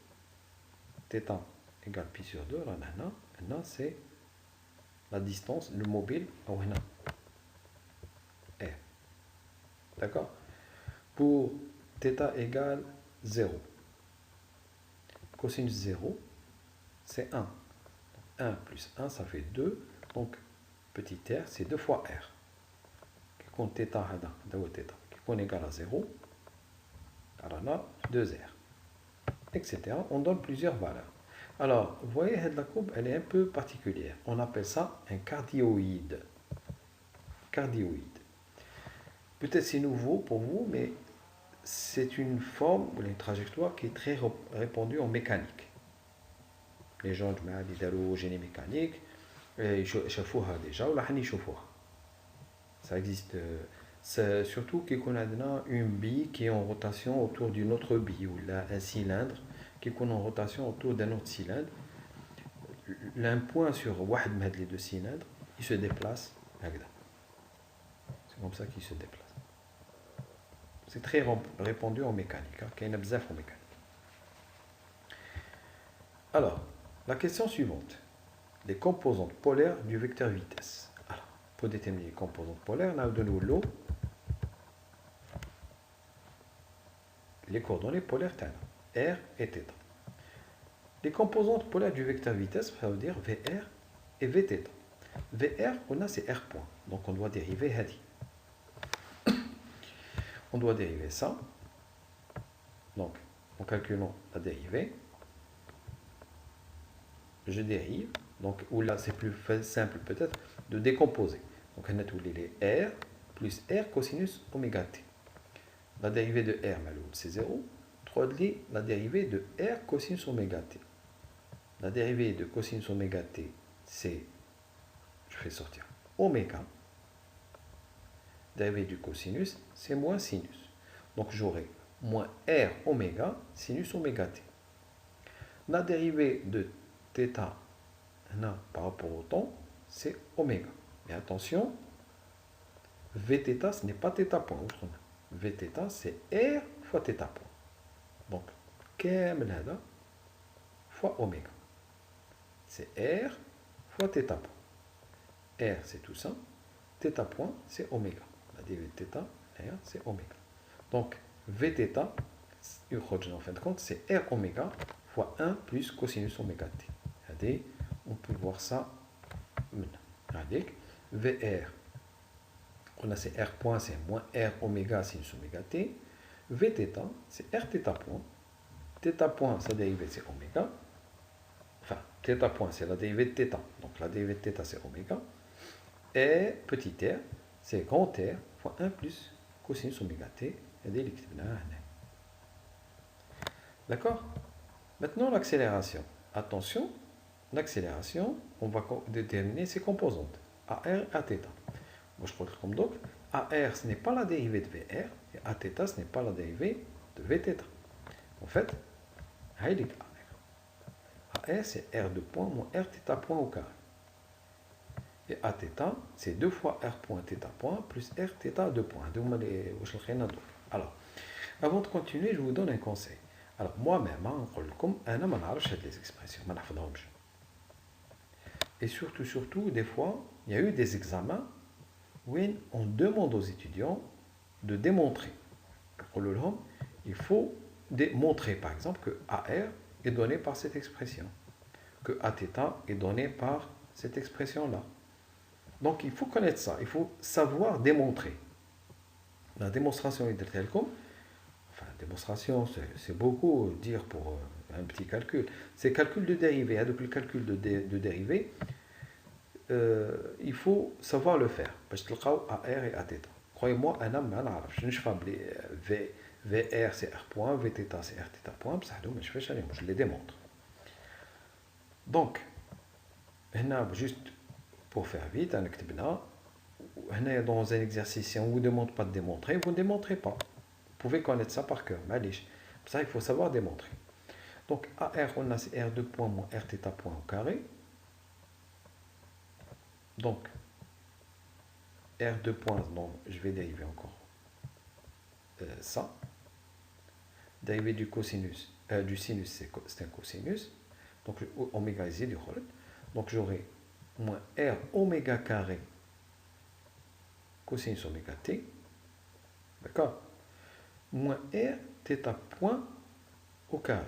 θ égale pi sur 2, maintenant, c'est la distance, le mobile, R. D'accord? Pour θ égale 0. Cosinus 0, c'est 1. 1 plus 1, ça fait 2. Donc, petit r, c'est 2 fois r. Qui compte θ, qui compte égal à 0. Alors là, 2r. Etc. On donne plusieurs valeurs. Alors, vous voyez, la courbe, elle est un peu particulière. On appelle ça un cardioïde. Cardioïde. Peut-être c'est nouveau pour vous, mais c'est une forme ou une trajectoire qui est très répandue en mécanique. Les gens du génie mécanique, ils chauffoient déjà, ou la hani chauffoient. Ça existe. Surtout qu'on a une bille qui est en rotation autour d'une autre bille, ou là, un cylindre qui est en rotation autour d'un autre cylindre. Un point sur les deux cylindres, il se déplace. C'est comme ça qu'il se déplace. C'est très répandu en mécanique, qu'il y a en mécanique. Alors, la question suivante. Les composantes polaires du vecteur vitesse. Alors, pour déterminer les composantes polaires, on a de nouveau les coordonnées polaires R et θ. Les composantes polaires du vecteur vitesse, ça veut dire VR et Vθ. VR, on a c'est R point. Donc on doit dériver Hadi. On doit dériver ça. Donc, en calculant la dérivée, je dérive. Donc, ou là, c'est plus simple peut-être de décomposer. Donc, on a tous les R plus R cosinus oméga t. La dérivée de R, c'est 0. 3 la dérivée de R cosinus oméga t. La dérivée de cosinus oméga t, c'est, je fais sortir oméga. La dérivée du cosinus, c'est moins sinus. Donc, j'aurai moins R oméga sinus oméga t. La dérivée de θ par rapport au temps, c'est oméga. Mais attention, Vθ, ce n'est pas θ point. Vθ, c'est R fois θ point. Donc, كامل هذا fois oméga. C'est R fois θ point. R, c'est tout ça. θ point, c'est oméga. La dérivée de θ, c'est oméga. Donc, Vθ, en fin de compte, c'est R oméga fois 1 plus cosinus oméga t. Regardez, on peut voir ça maintenant. Regardez, VR, on a c'est R point, c'est moins R oméga sinus oméga t. Vθ, c'est Rθ point. Θ point, sa dérivée, c'est oméga. Enfin, θ point, c'est la dérivée de θ. Donc, la dérivée de θ, c'est oméga. Et petit r, c'est grand R fois 1 plus cosinus oméga t. D'accord? Maintenant, l'accélération. Attention, l'accélération, on va déterminer ses composantes, AR et Aθ. Moi, je crois que comme donc, AR, ce n'est pas la dérivée de VR, et Aθ, ce n'est pas la dérivée de Vθ. En fait, AR, c'est R de point moins Rθ point au carré. Et Aθ, c'est 2 fois R point θ point plus Rθ 2 points. Alors, avant de continuer, je vous donne un conseil. Alors, moi-même, je ne sais pas les expressions. Et surtout, des fois, il y a eu des examens où on demande aux étudiants de démontrer. Il faut démontrer, par exemple, que AR est donné par cette expression, que Aθ est donné par cette expression-là. Donc, il faut connaître ça, il faut savoir démontrer. La démonstration est de tel comme, enfin, démonstration, c'est beaucoup dire pour un petit calcul. C'est calcul de dérivée. Depuis le calcul de dérivée, il faut savoir le faire. Parce que AR et Aθ. Croyez-moi, je ne sais pas, VR c'est R point, Vθ c'est Rθ point, je les démontre. Donc, juste pour faire vite, dans un exercice, si on ne vous demande pas de démontrer, vous ne démontrez pas. Vous pouvez connaître ça par cœur. Pour ça, il faut savoir démontrer. Donc, AR, on a R de point moins Rθ point au carré. Donc, R de point, donc je vais dériver encore ça. Dérivé du cosinus, du sinus, c'est un cosinus. Donc, oméga ici du rôle. Donc, j'aurai moins R oméga carré cosinus oméga t. D'accord? Moins R θ point au carré.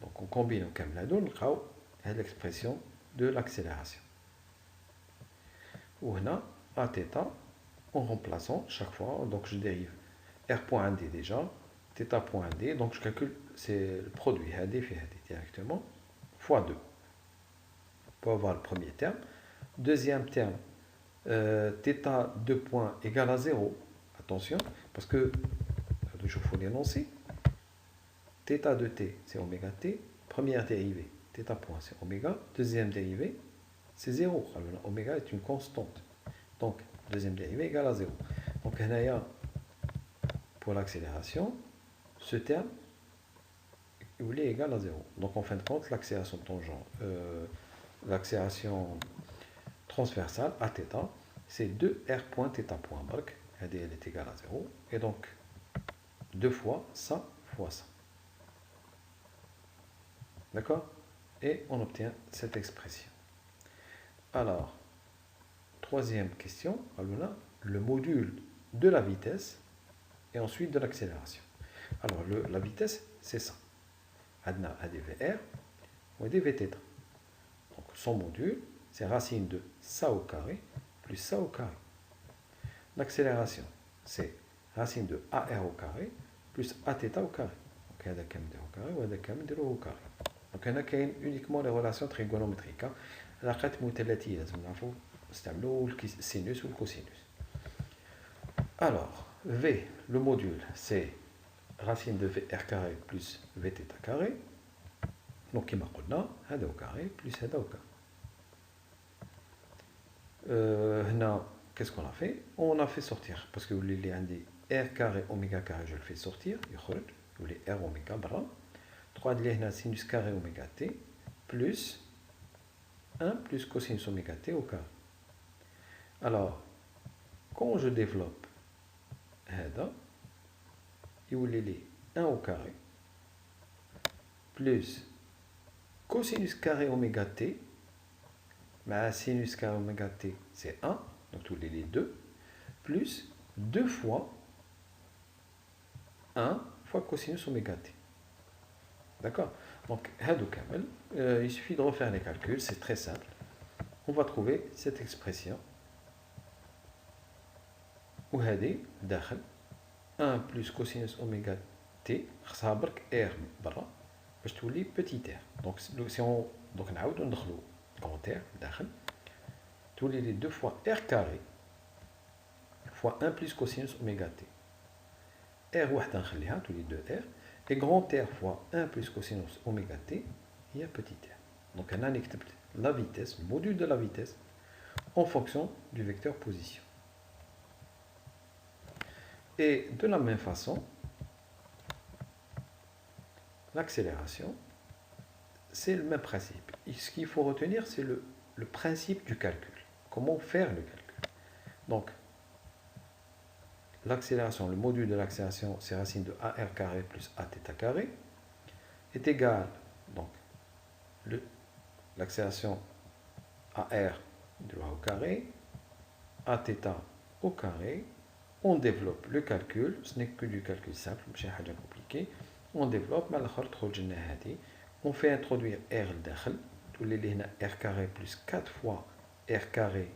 Donc, on combine au camladon, on a l'expression de l'accélération. Ou on a Aθ en remplaçant chaque fois. Donc, je dérive R point d déjà, θ point d. Donc, je calcule, c'est le produit d fait d directement, fois 2. Pour avoir le premier terme. Deuxième terme, θ 2 points égale à 0. Attention, parce que, il faut l'énoncer. θ de t, c'est oméga t. Première dérivée, θ point, c'est oméga. Deuxième dérivée, c'est 0. Alors, oméga est une constante. Donc, deuxième dérivée égale à 0. Donc, pour l'accélération, ce terme, il est égal à 0. Donc, en fin de compte, l'accélération tangente, l'accélération transversale à θ, c'est 2r point θ point. Donc, elle est égale à 0. Et donc, 2 fois ça fois ça. D'accord? Et on obtient cette expression. Alors, troisième question, le module de la vitesse et ensuite de l'accélération. Alors, la vitesse, c'est ça. Adna a des VR ou des Vθ. Donc, son module, c'est racine de ça au carré plus ça au carré. L'accélération, c'est racine de AR au carré plus a θ au carré. Donc هذا كامل نديروه au carré وهذا كامل نديروه au carré. Donc هنا كاين uniquement les relations trigonométriques. علاقات مثلثية لازم نعرفوا نستعملوا السينوس والكوسينوس. Alors, V, le module, c'est racine de VR carré plus Vθ carré. Donc, كما قلنا هذا au carré plus هذا au carré. هنا, qu'est-ce qu'on a fait? On a fait sortir, parce que les عندي R carré oméga carré, je le fais sortir, يخرج, يولي R oméga برا. 3 اللي هنا sinus carré oméga t plus 1 plus cosinus oméga t au carré. Alors, quand je développe هذا يولي لي 1 au carré plus cosinus carré oméga t مع sinus carré oméga t c'est 1 donc tous les 2 plus 2 fois 1 fois cosinus oméga t. D'accord? Donc هادو كامل il suffit de refaire les calculs, c'est très simple. On va trouver cette expression وهذه داخل 1 plus cosinus oméga t خصها برك r برا باش تولي petit r. Donc si on donc نعاودو ندخلو grand r داخل تولي لي 2 fois r carré fois 1 plus cosinus oméga t. r وحده نخليها تولي 2 r et grand r fois 1 plus cosinus oméga t هي petit r. Donc هنا أنا كتبت la vitesse, le module de la vitesse en fonction du vecteur position. Et de la même façon, l'accélération, c'est le même principe. Et ce qu'il faut retenir, c'est le principe du calcul. Comment faire le calcul? Donc, l'accélération, le module de l'accélération, c'est racine de AR carré plus Aθ carré, est égal, donc, l'accélération AR au carré, Aθ au carré. On développe le calcul, ce n'est que du calcul simple, ماشي حاجة compliqué. On développe, on fait introduire R الداخل, تولي لي هنا R carré plus 4 fois R carré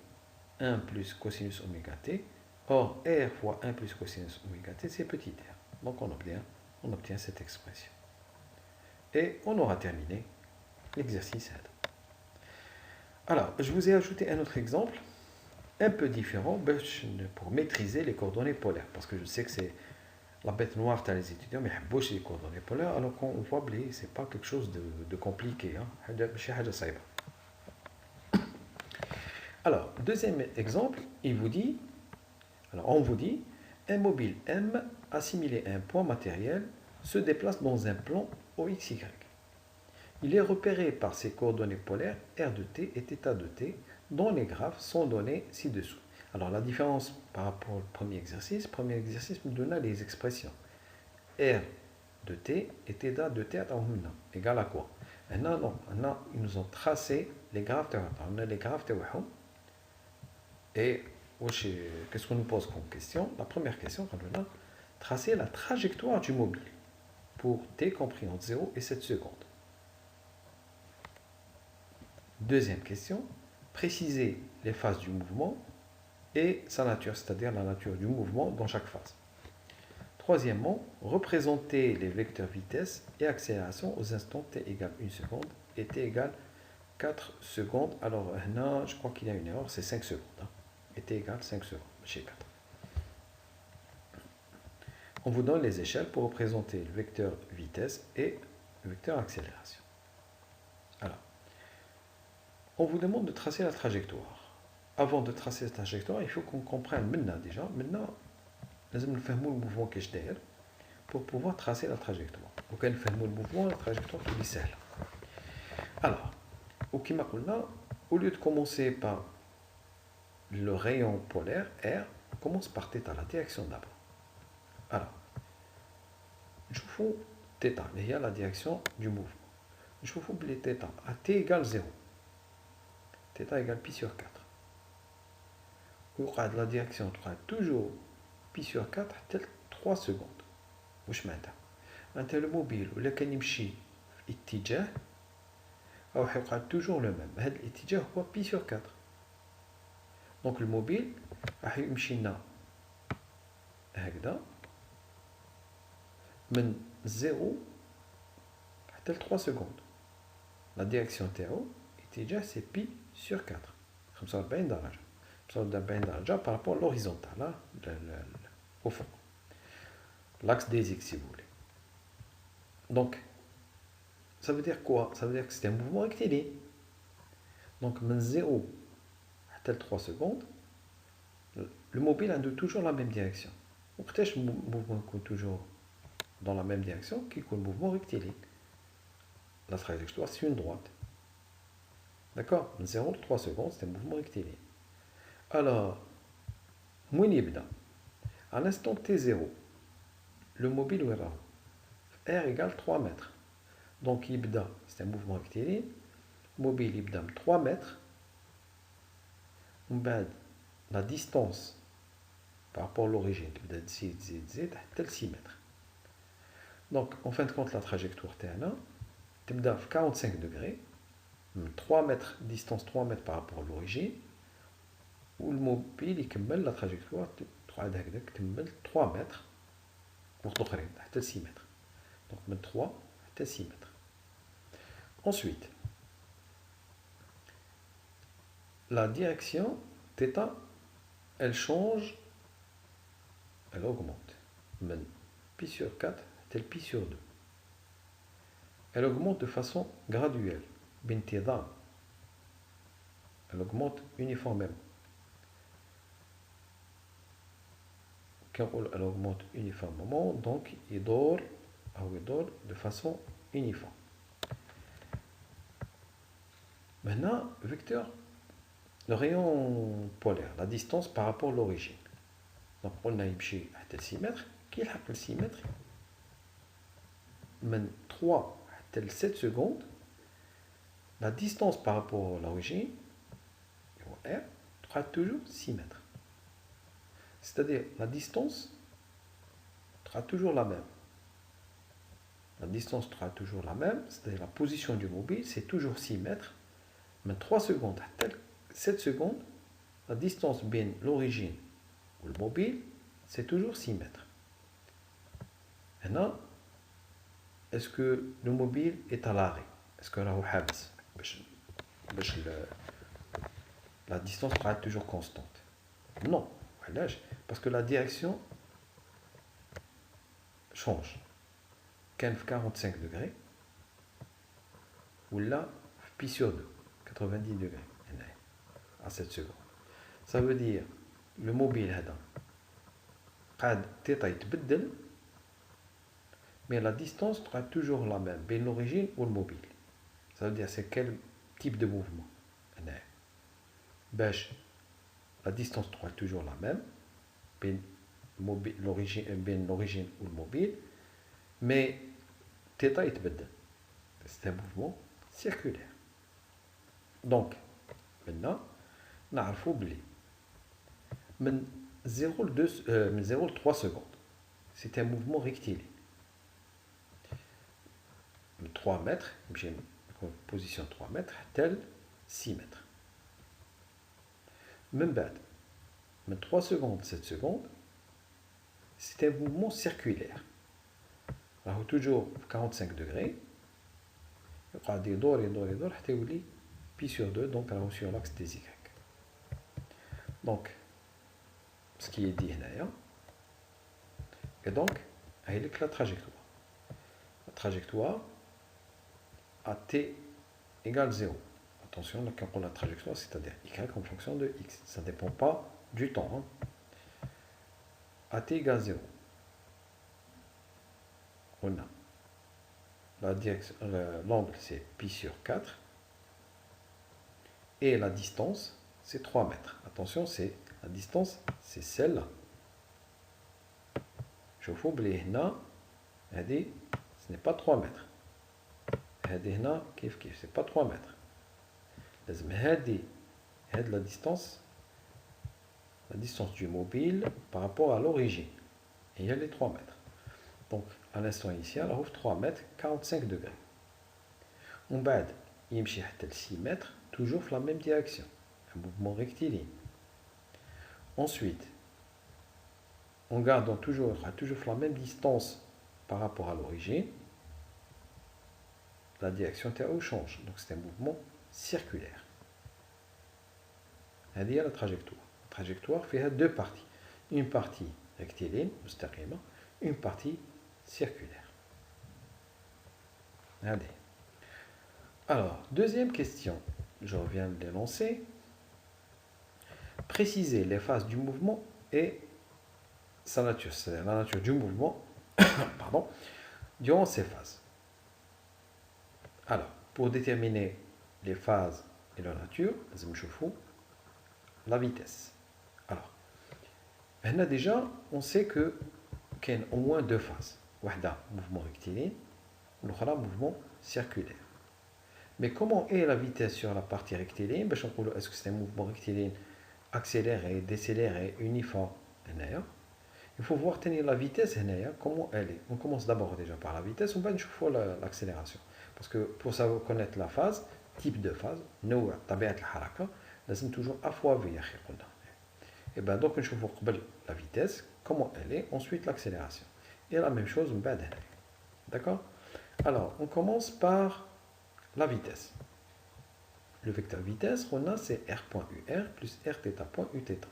1 plus cosinus oméga t. Or, R fois 1 plus cosinus oméga t, c'est petit r. Donc on obtient cette expression. Et on aura terminé l'exercice. Alors, je vous ai ajouté un autre exemple un peu différent pour maîtriser les coordonnées polaires, parce que je sais que c'est la bête noire dans les étudiants, mais ils les coordonnées polaires, alors qu'on voit que ce n'est pas quelque chose de compliqué. Alors, deuxième exemple, on vous dit, un mobile M assimilé à un point matériel se déplace dans un plan OXY. Il est repéré par ses coordonnées polaires R de t et θ de t, dont les graphes sont donnés ci-dessous. Alors la différence par rapport au premier exercice nous donne les expressions. R de t et θ de t égale à quoi? Maintenant, ils nous ont tracé les graphes. On a les graphes. Et qu'est-ce qu'on nous pose comme question? La première question, on a tracé la trajectoire du mobile pour t compris entre 0 et 7 secondes. Deuxième question, préciser les phases du mouvement et sa nature, c'est-à-dire la nature du mouvement dans chaque phase. Troisièmement, représenter les vecteurs vitesse et accélération aux instants t égale 1 seconde et t égale 4 secondes. Alors là, je crois qu'il y a une erreur, c'est 5 secondes. Et t égale 5 secondes, chez 4. On vous donne les échelles pour représenter le vecteur vitesse et le vecteur accélération. Alors, on vous demande de tracer la trajectoire. Avant de tracer la trajectoire, il faut qu'on comprenne maintenant déjà. Maintenant, nous allons faire le mouvement que je d'air pour pouvoir tracer la trajectoire. Donc, on fait le mouvement, la trajectoire tout est celle. Alors, au lieu de commencer par le rayon polaire R, on commence par θ, la direction d'abord. Alors, je vous fais θ, il y a la direction du mouvement. Je vous fais θ à t égale 0. θ égale pi sur 4. La direction sera toujours pi sur 4 tel 3 secondes. واش معناتها؟ معناتها الموبيل ولا كان يمشي في اتجاه راح يقعد toujours le même. هذا الاتجاه هو pi sur 4. Donc الموبيل راح يمشي لنا هكذا من 0 حتى 3 secondes. La direction تاعو اتجاه c'est pi sur 4. 45 درجة. 45 درجة par rapport à l'horizontale, hein, au fond. L'axe des X si vous voulez. Donc, ça veut dire quoi? Ça veut dire que c'est un mouvement rectiligne. Donc, من 0 حتى 3 secondes, le mobile a toujours la même direction. وقتاش le mouvement est toujours dans la même direction qui est le mouvement rectiligne. La trajectoire, c'est une droite. D'accord? 0 à 3 secondes, c'est un mouvement rectiligne. Alors, moins يبدا. À l'instant t0, le mobile où est R égale 3 mètres. Donc, يبدا, c'est un mouvement rectiligne. Mobile يبدا 3 mètres. La distance par rapport à l'origine, تبدا تزيد حتى 6 mètres. Donc, en fin de compte, la trajectoire تاعنا تبدا في 45 degrés, 3 mètres, distance 3 mètres par rapport à l'origine, où le mobile يكمل la trajectoire 3 mètres pour l'auخرين حتى 6 mètres. Donc, من 3 حتى 6 mètres. Ensuite, la direction θ, elle change, elle augmente. من pi sur 4 tel pi sur 2. Elle augmente de façon graduelle. بانتظام. Elle augmente uniformément. Quand elle augmente uniformément, donc il dort de façon uniforme. Maintenant, vecteur, le rayon polaire, la distance par rapport à l'origine. Donc on a يمشي حتى 6 mètres. Qui يلحق 6 mètres من 3 حتى 7 secondes. La distance par rapport à l'origine, R, sera toujours 6 mètres. C'est-à-dire la distance sera toujours la même. La distance sera toujours la même, c'est-à-dire la position du mobile, c'est toujours 6 mètres. Mais 3 secondes, 7 secondes, la distance bien l'origine ou le mobile, c'est toujours 6 mètres. Maintenant, est-ce que le mobile est à l'arrêt? Est-ce que la distance sera toujours constante? Non. Parce que la direction change. Quand 45 degrés, ou là, pi sur 2, 90 degrés, à 7 secondes. Ça veut dire, le mobile, قاد θ يتبدل, mais la distance sera toujours la même, bien l'origine ou le mobile. Ça veut dire, c'est quel type de mouvement? La distance sera toujours la même, bien l'origine ou le mobile, mais θ يتبدل. C'est un mouvement circulaire. Donc, maintenant, نعرفوا بلي من 0 à 3 secondes, c'est un mouvement rectiligne. 3 mètres, position 3 mètres, tel 6 mètres. Même بعد, 3 secondes, 7 secondes, c'est un mouvement circulaire. Alors, toujours 45 degrés, il dort, حتى يولي pi sur 2, donc sur l'axe des Y. Donc, ce qui est dit là, et donc, avec la trajectoire. La trajectoire à t égale 0. Attention, quand on a la trajectoire, c'est-à-dire y en fonction de x. Ça ne dépend pas du temps. Hein. À t égale 0. On a la direction, l'angle c'est pi sur 4. Et la distance, c'est 3 mètres. Attention, la distance, c'est celle-là. Je vous oublie, ce n'est pas 3 mètres. C'est pas 3 mètres. La distance du mobile par rapport à l'origine. Et il y a les 3 mètres. Donc, à l'instant initial, on ouvre 3 mètres, 45 degrés. On va il y a 6 mètres, toujours dans la même direction. Un mouvement rectiligne. Ensuite, on garde toujours la même distance par rapport à l'origine, la direction change. Donc c'est un mouvement circulaire. هذه هي la trajectoire. La trajectoire fait deux parties. Une partie rectiligne, مستقيمة, une partie circulaire. Allez. Alors, deuxième question. Je reviens de l'énoncer. Préciser les phases du mouvement et sa nature, c'est-à-dire la nature du mouvement pardon, durant ces phases. Alors, pour déterminer les phases et leur nature, لازم نشوفوا la vitesse. Alors, هنا déjà, on sait que qu'il y a au moins deux phases. واحدة mouvement rectiligne, l'autre mouvement circulaire. Mais comment est la vitesse sur la partie rectiligne? Est-ce que c'est un mouvement rectiligne accéléré, décéléré, uniforme? Il faut voir la vitesse, comment elle est. On commence d'abord déjà par la vitesse, on va voir l'accélération. Parce que pour savoir connaître la phase, type de phase, nous, لازم toujours affaver. Et bien donc, on va la vitesse, comment elle est, ensuite l'accélération. Et la même chose, on va d'accord? Alors, on commence par la vitesse. Le vecteur vitesse, on a c'est r.ur plus rθ.uθ.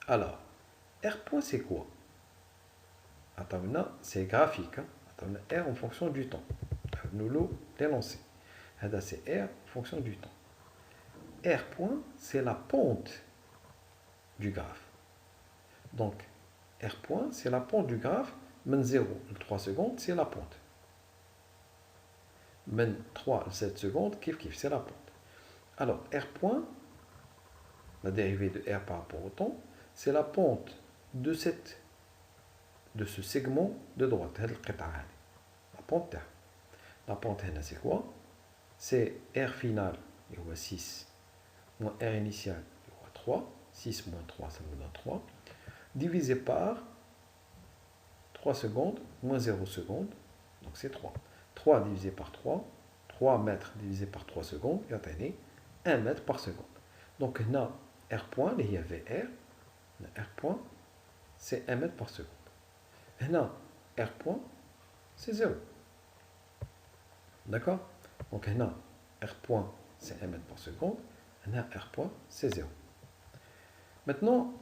Alors, r c'est quoi? C'est graphique. R en fonction du temps. Nous l'énoncer. C'est R en fonction du temps. R c'est la pente du graphe. Donc, R c'est la pente du graphe. Men 0, 3 secondes, c'est la pente. Men 3, 7 secondes, c'est la pente. Alors, R la dérivée de R par rapport au temps, c'est la pente de ce segment de droite. La pente. La pente, c'est quoi? C'est R final, il y a 6, moins R initial, il y a 3. 6 moins 3, ça nous donne 3. Divisé par 3 secondes, moins 0 secondes, donc c'est 3. 3 divisé par 3, 3 mètres divisé par 3 secondes, il y a 1 mètre par seconde. Donc, là, R point, il y avait R. R point, c'est 1 mètre par seconde. Là, R point, c'est 0. D'accord? Donc, là, R point, c'est 1 mètre par seconde. Là, R point, c'est 0. Maintenant,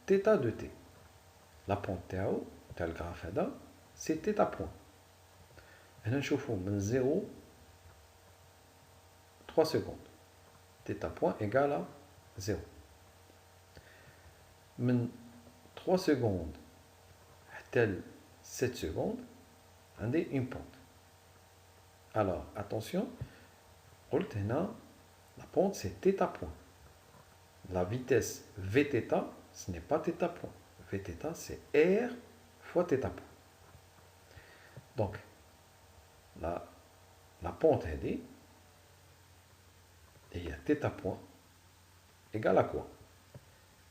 θ de t. La pente tau, tel graphe là, c'est θ point. Là, je chauffe 0, 3 secondes. θ point égale à 0. 3 secondes, tel 7 secondes, on a une pente. Alors, attention, la pente c'est θ point. La vitesse Vθ, ce n'est pas θ point. Vθ, c'est R fois θ point. Donc, la pente est et il y a θ point égale à quoi?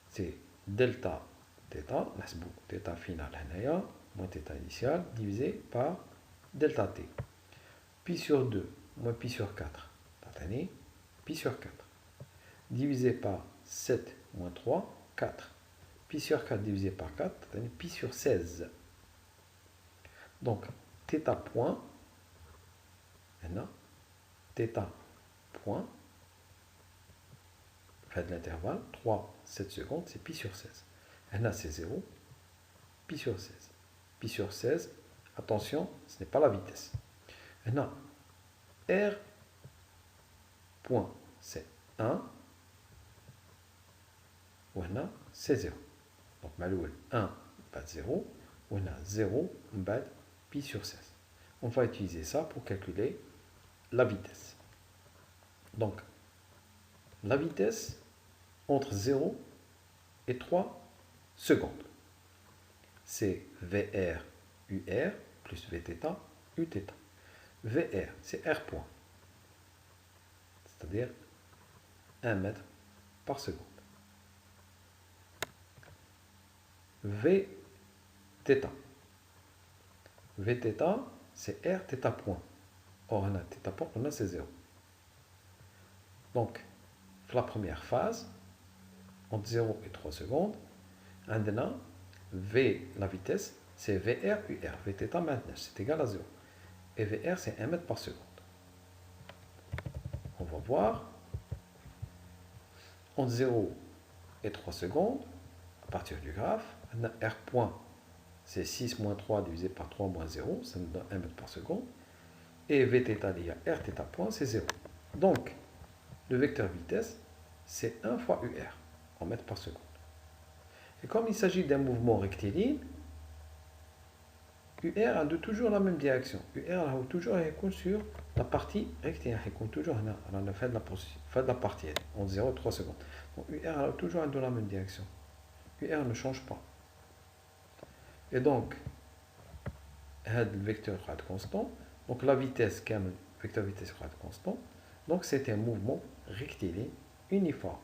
C'est delta θ, θ final moins θ initial, divisé par delta t. Pi sur 2 moins pi sur 4, pi sur 4. Divisé par 7 moins 3, 4. Pi sur 4 divisé par 4, pi sur 16. Donc, θ point, maintenant, θ point, fait de l'intervalle, 3, 7 secondes, c'est pi sur 16. Maintenant, c'est 0, pi sur 16. Pi sur 16, attention, ce n'est pas la vitesse. Maintenant, R point, c'est 1, ou c'est 0. Donc, malouel 1, bat 0, ou 0, bat pi sur 16. On va utiliser ça pour calculer la vitesse. Donc, la vitesse entre 0 et 3 secondes. C'est VR UR plus Vθ Uθ. VR, c'est R point. C'est-à-dire 1 mètre par seconde. Vθ. Vθ, c'est R θ point. Or, on a θ point, on a c'est 0. Donc, la première phase, entre 0 et 3 secondes, on a V, la vitesse, c'est VR, UR. Vθ maintenant, c'est égal à 0. Et VR, c'est 1 mètre par seconde. On va voir entre 0 et 3 secondes, à partir du graphe, R point, c'est 6 moins 3 divisé par 3 moins 0, ça nous donne 1 mètre par seconde. Et Vθ lié à Rθ point, c'est 0. Donc, le vecteur vitesse, c'est 1 fois UR, en mètres par seconde. Et comme il s'agit d'un mouvement rectiligne, UR a toujours la même direction. UR a toujours sur la partie rectiligne. Il toujours fait de la partie en 0 et 3 secondes. Donc UR a toujours dans la même direction. UR ne change pas. Et donc, le vecteur est constant. Donc la vitesse, le vecteur vitesse est constant. Donc c'est un mouvement rectiligne uniforme.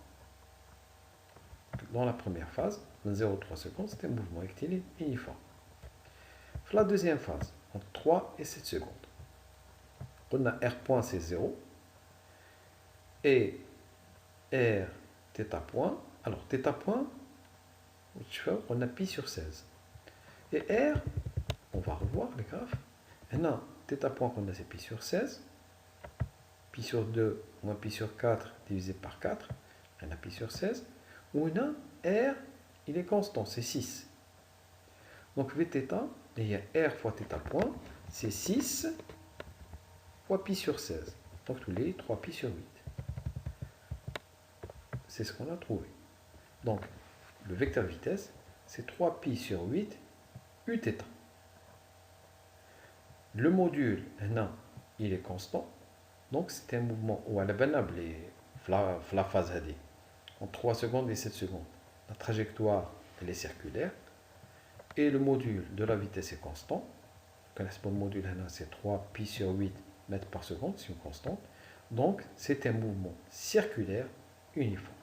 Dans la première phase, dans 0 et 3 secondes, c'est un mouvement rectiligne uniforme. La deuxième phase, entre 3 et 7 secondes. On a R point, c'est 0. Et R, θ point. Alors, θ point, on a pi sur 16. Et R, on va revoir les graphes. Maintenant, θ point qu'on a, c'est pi sur 16. Pi sur 2 moins pi sur 4 divisé par 4. On a pi sur 16. Ou on a R, il est constant, c'est 6. Donc, Vθ, il y a R fois θ point, c'est 6 fois pi sur 16. Donc, tous les 3 pi sur 8. C'est ce qu'on a trouvé. Donc, le vecteur vitesse, c'est 3 pi sur 8 Uθ. Le module, il est constant. Donc, c'est un mouvement où elle est la phase AD. En 3 secondes et 7 secondes. La trajectoire, elle est circulaire. Et le module de la vitesse est constant. Le module, c'est 3 pi sur 8 mètres par seconde, c'est une constante. Donc, c'est un mouvement circulaire uniforme.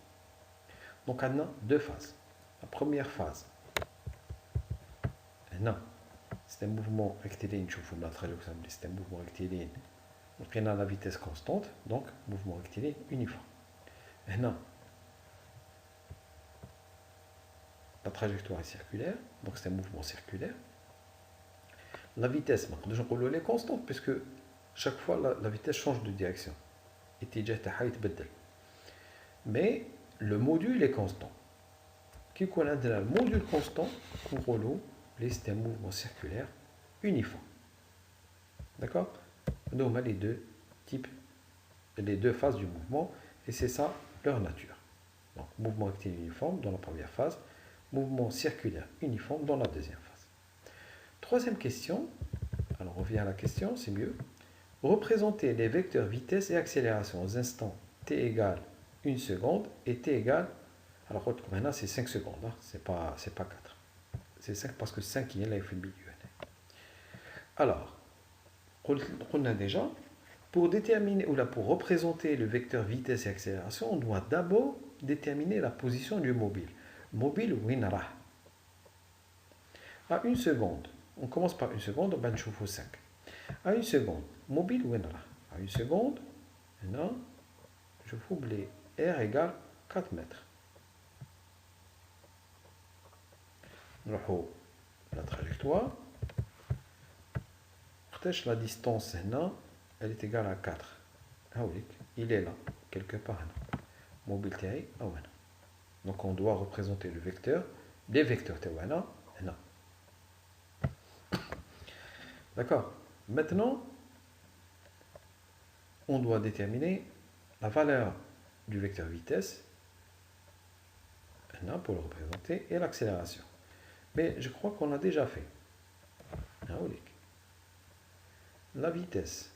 Donc, on a deux phases. La première phase, c'est un mouvement rectiligne. Je vous la trajectoire, c'est un mouvement rectiligne. Donc, on a la vitesse constante, donc mouvement rectiligne uniforme. La trajectoire est circulaire, donc c'est un mouvement circulaire. La vitesse, elle est constante, puisque chaque fois la vitesse change de direction. Mais le module est constant. Qui connaît le module constant pour c'est un mouvement circulaire uniforme. D'accord? Donc, on a les deux phases du mouvement, et c'est ça leur nature. Donc, mouvement rectiligne uniforme dans la première phase, mouvement circulaire uniforme dans la deuxième phase. Troisième question, alors on revient à la question, c'est mieux. Représenter les vecteurs vitesse et accélération aux instants t égale 1 seconde et t égale, alors maintenant c'est 5 secondes, hein, c'est pas 4. C'est 5 parce que 5 il y a là, il fait le milieu. Alors, on a déjà, pour déterminer ou là pour représenter le vecteur vitesse et accélération, on doit d'abord déterminer la position du mobile. Mobile winra. À 1 seconde, on commence par 1 seconde, on va chauffer 5. À 1 seconde, mobile winra. À 1 seconde, maintenant, je fous les R égale 4 mètres. La trajectoire. La distance, elle est égale à 4. Ah oui, il est là, quelque part. Mobilité, donc on doit représenter le vecteur, les vecteurs Tawana. D'accord. Maintenant, on doit déterminer la valeur du vecteur vitesse pour le représenter et l'accélération. Mais je crois qu'on l'a déjà fait. La vitesse,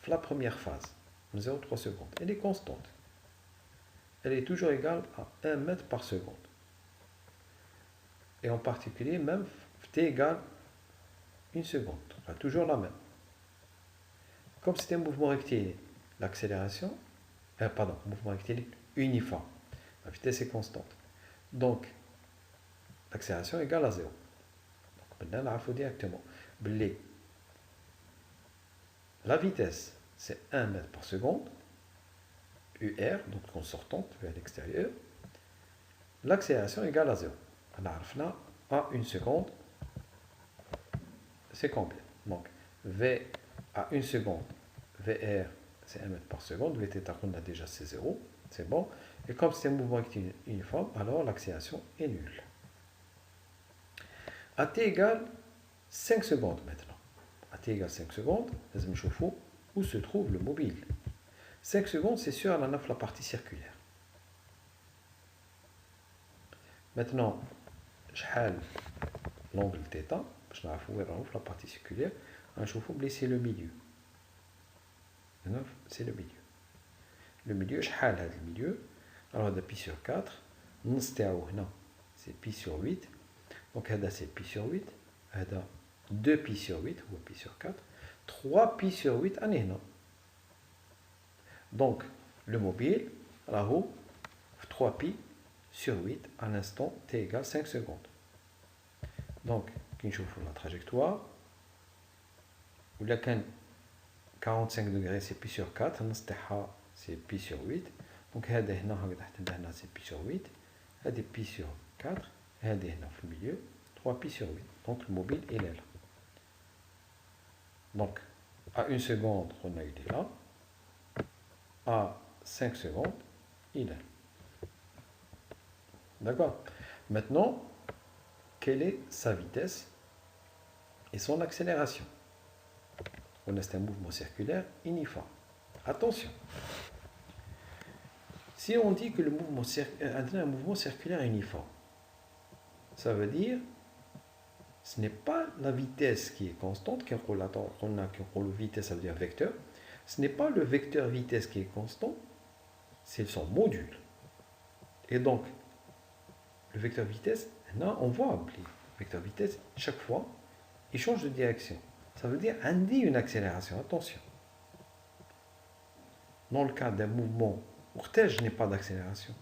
la première phase, 0,3 secondes, elle est constante. Elle est toujours égale à 1 mètre par seconde. Et en particulier, même t égale 1 seconde, toujours la même. Comme c'est un mouvement rectiligne, l'accélération, mouvement rectiligne uniforme. La vitesse est constante. Donc, l'accélération est égale à 0. Donc, maintenant, il faut directement. La vitesse, c'est 1 mètre par seconde. UR, donc en sortant vers l'extérieur. L'accélération est égale à 0. On a à 1 seconde, c'est combien? Donc, V à 1 seconde, VR, c'est 1 mètre par seconde. Vθ, on a déjà, c'est 0. C'est bon. Et comme c'est un mouvement qui est uniforme, alors l'accélération est nulle. À t égale 5 secondes maintenant. À t égale 5 secondes, où se trouve le mobile. 5 secondes, c'est sûr, on a la partie circulaire. Maintenant, je l'angle θ, je vais la partie circulaire, c'est le milieu. C'est le milieu. Le milieu, je le milieu. Alors, on a pi sur 4. C'est pi sur 8. Donc, c'est pi sur 8. 2 pi sur 8, ou pi sur 4. 3 pi sur 8, donc, le mobile, là-haut, 3 pi sur 8 à l'instant t égale 5 secondes. Donc, quand je fais la trajectoire, où il y a 45 degrés, c'est pi sur 4, c'est pi sur 8. Donc, c'est pi sur 8, c'est pi sur 4, c'est le milieu, 3 pi sur 8. Donc, le mobile, il est là. Donc, à 1 seconde, on a été là. À 5 secondes, il est. D'accord? Maintenant, quelle est sa vitesse et son accélération? On a un mouvement circulaire uniforme. Attention. Si on dit que le mouvement un mouvement circulaire uniforme, ça veut dire ce n'est pas la vitesse qui est constante, qu'on a vitesse, ça veut dire vecteur. Ce n'est pas le vecteur vitesse qui est constant, c'est son module. Et donc, le vecteur vitesse, là, on voit le vecteur vitesse, chaque fois, il change de direction. Ça veut dire indique une accélération. Attention. Dans le cas d'un mouvement cortège, je n'ai pas d'accélération.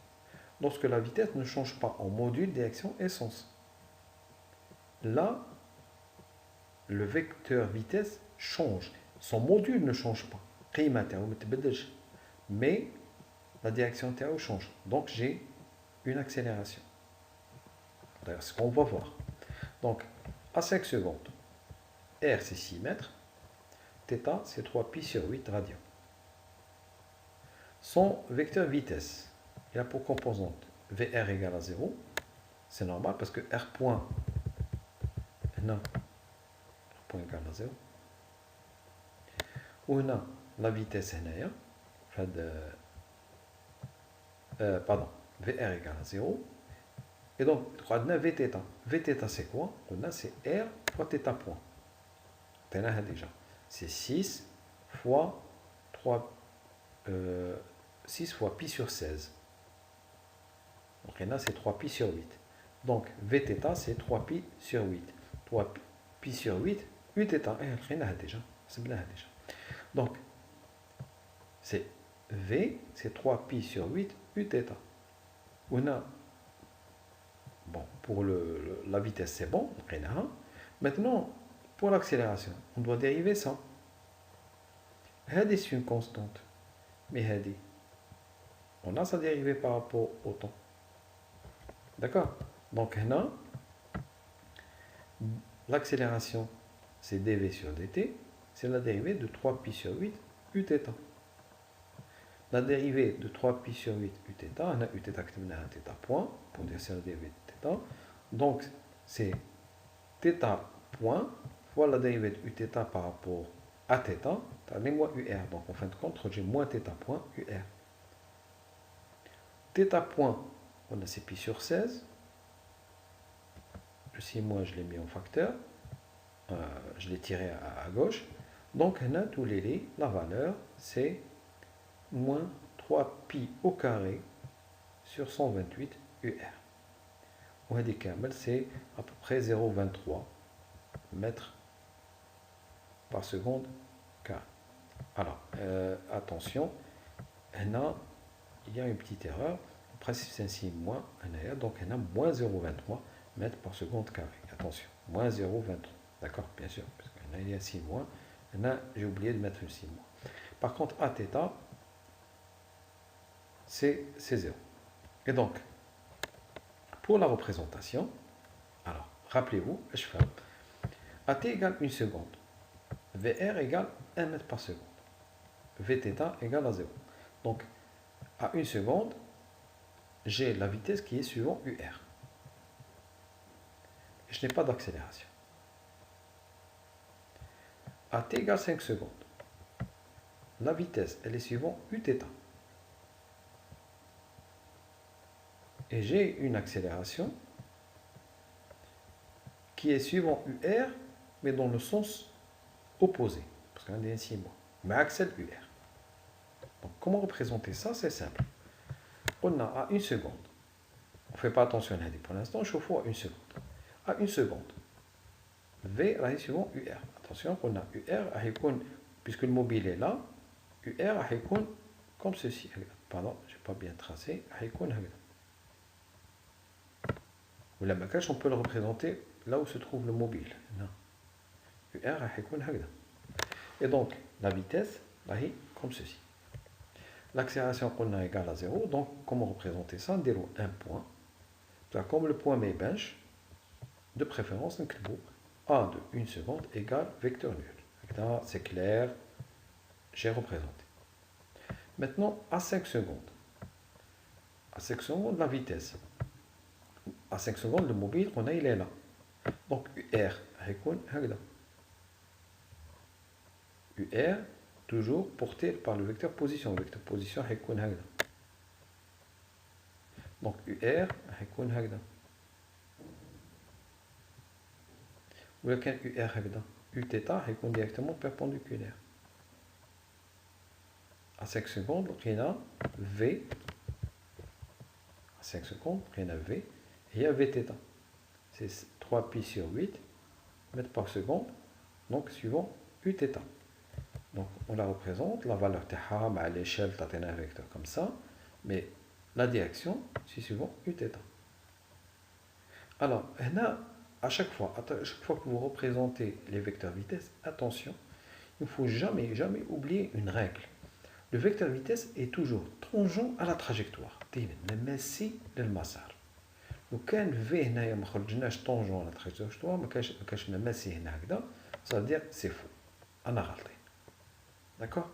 Lorsque la vitesse ne change pas en module, direction et sens. Là, le vecteur vitesse change. Son module ne change pas. Mais la direction change. Donc j'ai une accélération. D'ailleurs, c'est ce qu'on va voir. Donc, à 5 secondes, R c'est 6 mètres, θ c'est 3 pi sur 8 radians. Son vecteur vitesse, il a pour composante VR égale à 0. C'est normal parce que R point, non, R point égale à 0. Ou non, la vitesse est pardon, VR égale à 0. Et donc, on a Vθ. Vθ c'est quoi? On a c'est R fois θ point. Déjà. C'est 6 fois 3, 6 fois pi sur 16. Donc là, c'est 3 pi sur 8. Donc, Vθ, c'est 3 pi sur 8. 3 pi sur 8, Uθ. Déjà. C'est bien déjà. Donc, c'est V, c'est 3 pi sur 8, Uθ. On a, bon, pour la vitesse, c'est bon. Maintenant, pour l'accélération, on doit dériver ça. C'est une constante. Mais on a sa dérivée par rapport au temps. D'accord? Donc, l'accélération, c'est dv sur dt. C'est la dérivée de 3 pi sur 8 Uθ. La dérivée de 3 pi sur 8 Uθ, on a Uθ qui est un θ point, pour dire c'est la dérivée de θ. Donc, c'est θ point fois la dérivée de Uθ par rapport à θ, c'est moins UR. Donc, en fin de compte, j'ai moins θ point UR. Θ point, on a c'est pi sur 16. Le 6 mois, je l'ai mis en facteur. Je l'ai tiré à gauche. Donc, on a tous les lits, la valeur, c'est moins 3 pi au carré sur 128 UR. On a des camels, c'est à peu près 0,23 mètres par seconde carré. Alors, attention, il y a une petite erreur. Presque c'est ainsi moins un air, donc on a moins 0,23 mètres par seconde carré. Attention, moins 0,23. D'accord, bien sûr, parce qu'il y a 6 mois. J'ai oublié de mettre le 6 mois. Par contre, à θ, c'est 0. Et donc, pour la représentation, alors, rappelez-vous, je fais AT égale 1 seconde. VR égale 1 mètre par seconde. Vθ égale à 0. Donc, à 1 seconde, j'ai la vitesse qui est suivant UR. Et je n'ai pas d'accélération. À t égale 5 secondes, la vitesse, elle est suivant Uθ. Et j'ai une accélération qui est suivant UR, mais dans le sens opposé. Parce qu'on est ainsi, mais accèle UR. Donc, comment représenter ça? C'est simple. On a à 1 seconde. On ne fait pas attention à pour l'instant, je chauffe à 1 seconde. À 1 seconde, V est suivant UR. Attention, on a UR, puisque le mobile est là, UR est comme ceci. Pardon, je n'ai pas bien tracé. Ou la maquette, on peut le représenter là où se trouve le mobile. Non. UR est et donc, la vitesse, est comme ceci. L'accélération qu'on a égale à 0. Donc, comment représenter ça? On déroule un point. Comme le point met bench, de préférence, A de 1 seconde égale vecteur nul. C'est clair, j'ai représenté. Maintenant, à 5 secondes. À 5 secondes, la vitesse. À 5 secondes, le mobile, on a, il est là. Donc, UR, UR, toujours porté par le vecteur position. Le vecteur position, donc, UR, ou كان UR هكذا Uθ هيكون directement perpendiculaire. À 5 secondes, لقينا V. À 5 secondes, لقينا V. Et Vθ. C'est 3π sur 8 mètres par seconde. Donc, suivant Uθ. Donc, on la représente. La valeur تاعها à l'échelle, tu as un vecteur comme ça. Mais la direction, c'est suivant Uθ. Alors, à chaque fois que vous représentez les vecteurs vitesse, attention, il ne faut jamais oublier une règle. Le vecteur vitesse est toujours tangent à la trajectoire. نمسي للمسار. لو كان V هنايا ما خرجناش tangent à la trajectoire, ما كاش نمسي هنا هكذا, ça veut dire c'est faux. أنا غلطين. D'accord?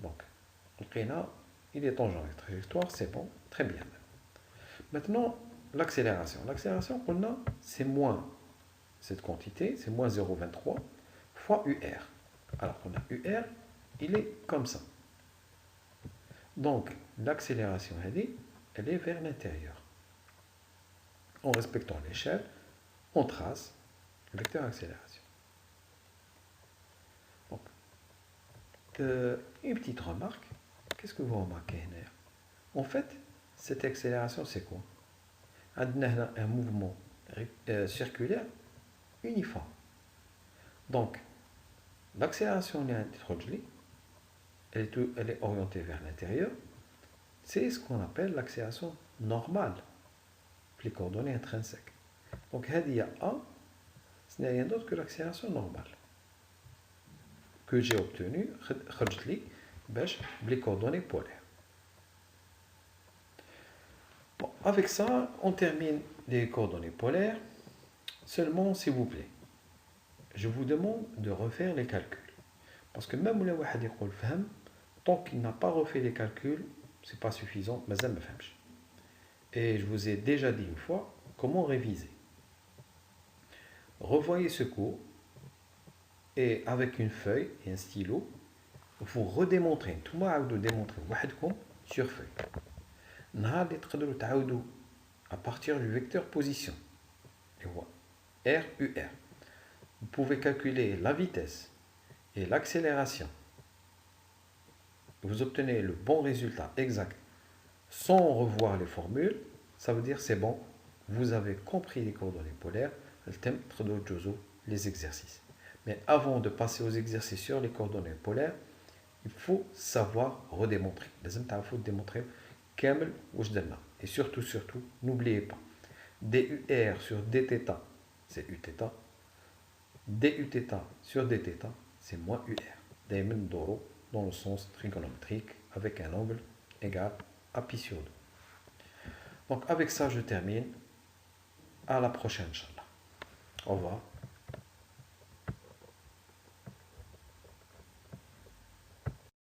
Donc, لقينا il est tangent à la trajectoire, c'est bon, très bien. Maintenant, l'accélération. L'accélération, c'est moins cette quantité, c'est moins 0,23 fois UR. Alors qu'on a UR, il est comme ça. Donc, l'accélération, elle est vers l'intérieur. En respectant l'échelle, on trace le vecteur accélération. Donc, une petite remarque. Qu'est-ce que vous remarquez? En fait, cette accélération, c'est quoi? Un mouvement circulaire uniforme. Donc, l'accélération elle est orientée vers l'intérieur. C'est ce qu'on appelle l'accélération normale, les coordonnées intrinsèques. Donc, A, ce n'est rien d'autre que l'accélération normale que j'ai obtenue les coordonnées polaires. Bon, avec ça, on termine les coordonnées polaires. Seulement, s'il vous plaît, je vous demande de refaire les calculs. Parce que même tant qu'il n'a pas refait les calculs, ce n'est pas suffisant. Et je vous ai déjà dit une fois comment réviser. Revoyez ce cours et avec une feuille et un stylo, vous redémontrez. Tout le monde a démontrer sur feuille. À partir du vecteur position, R, UR, vous pouvez calculer la vitesse et l'accélération. Vous obtenez le bon résultat exact sans revoir les formules. Ça veut dire c'est bon, vous avez compris les coordonnées polaires, les exercices. Mais avant de passer aux exercices sur les coordonnées polaires, il faut savoir redémontrer. Il faut démontrer كامل واش درنا. Et surtout, n'oubliez pas, DUR sur dθ, c'est Uθ. DUθ sur dθ, c'est moins UR. دايما ندورو dans le sens trigonométrique avec un angle égal à pi sur 2. Donc avec ça, je termine. À la prochaine, Inch'Allah. Au revoir.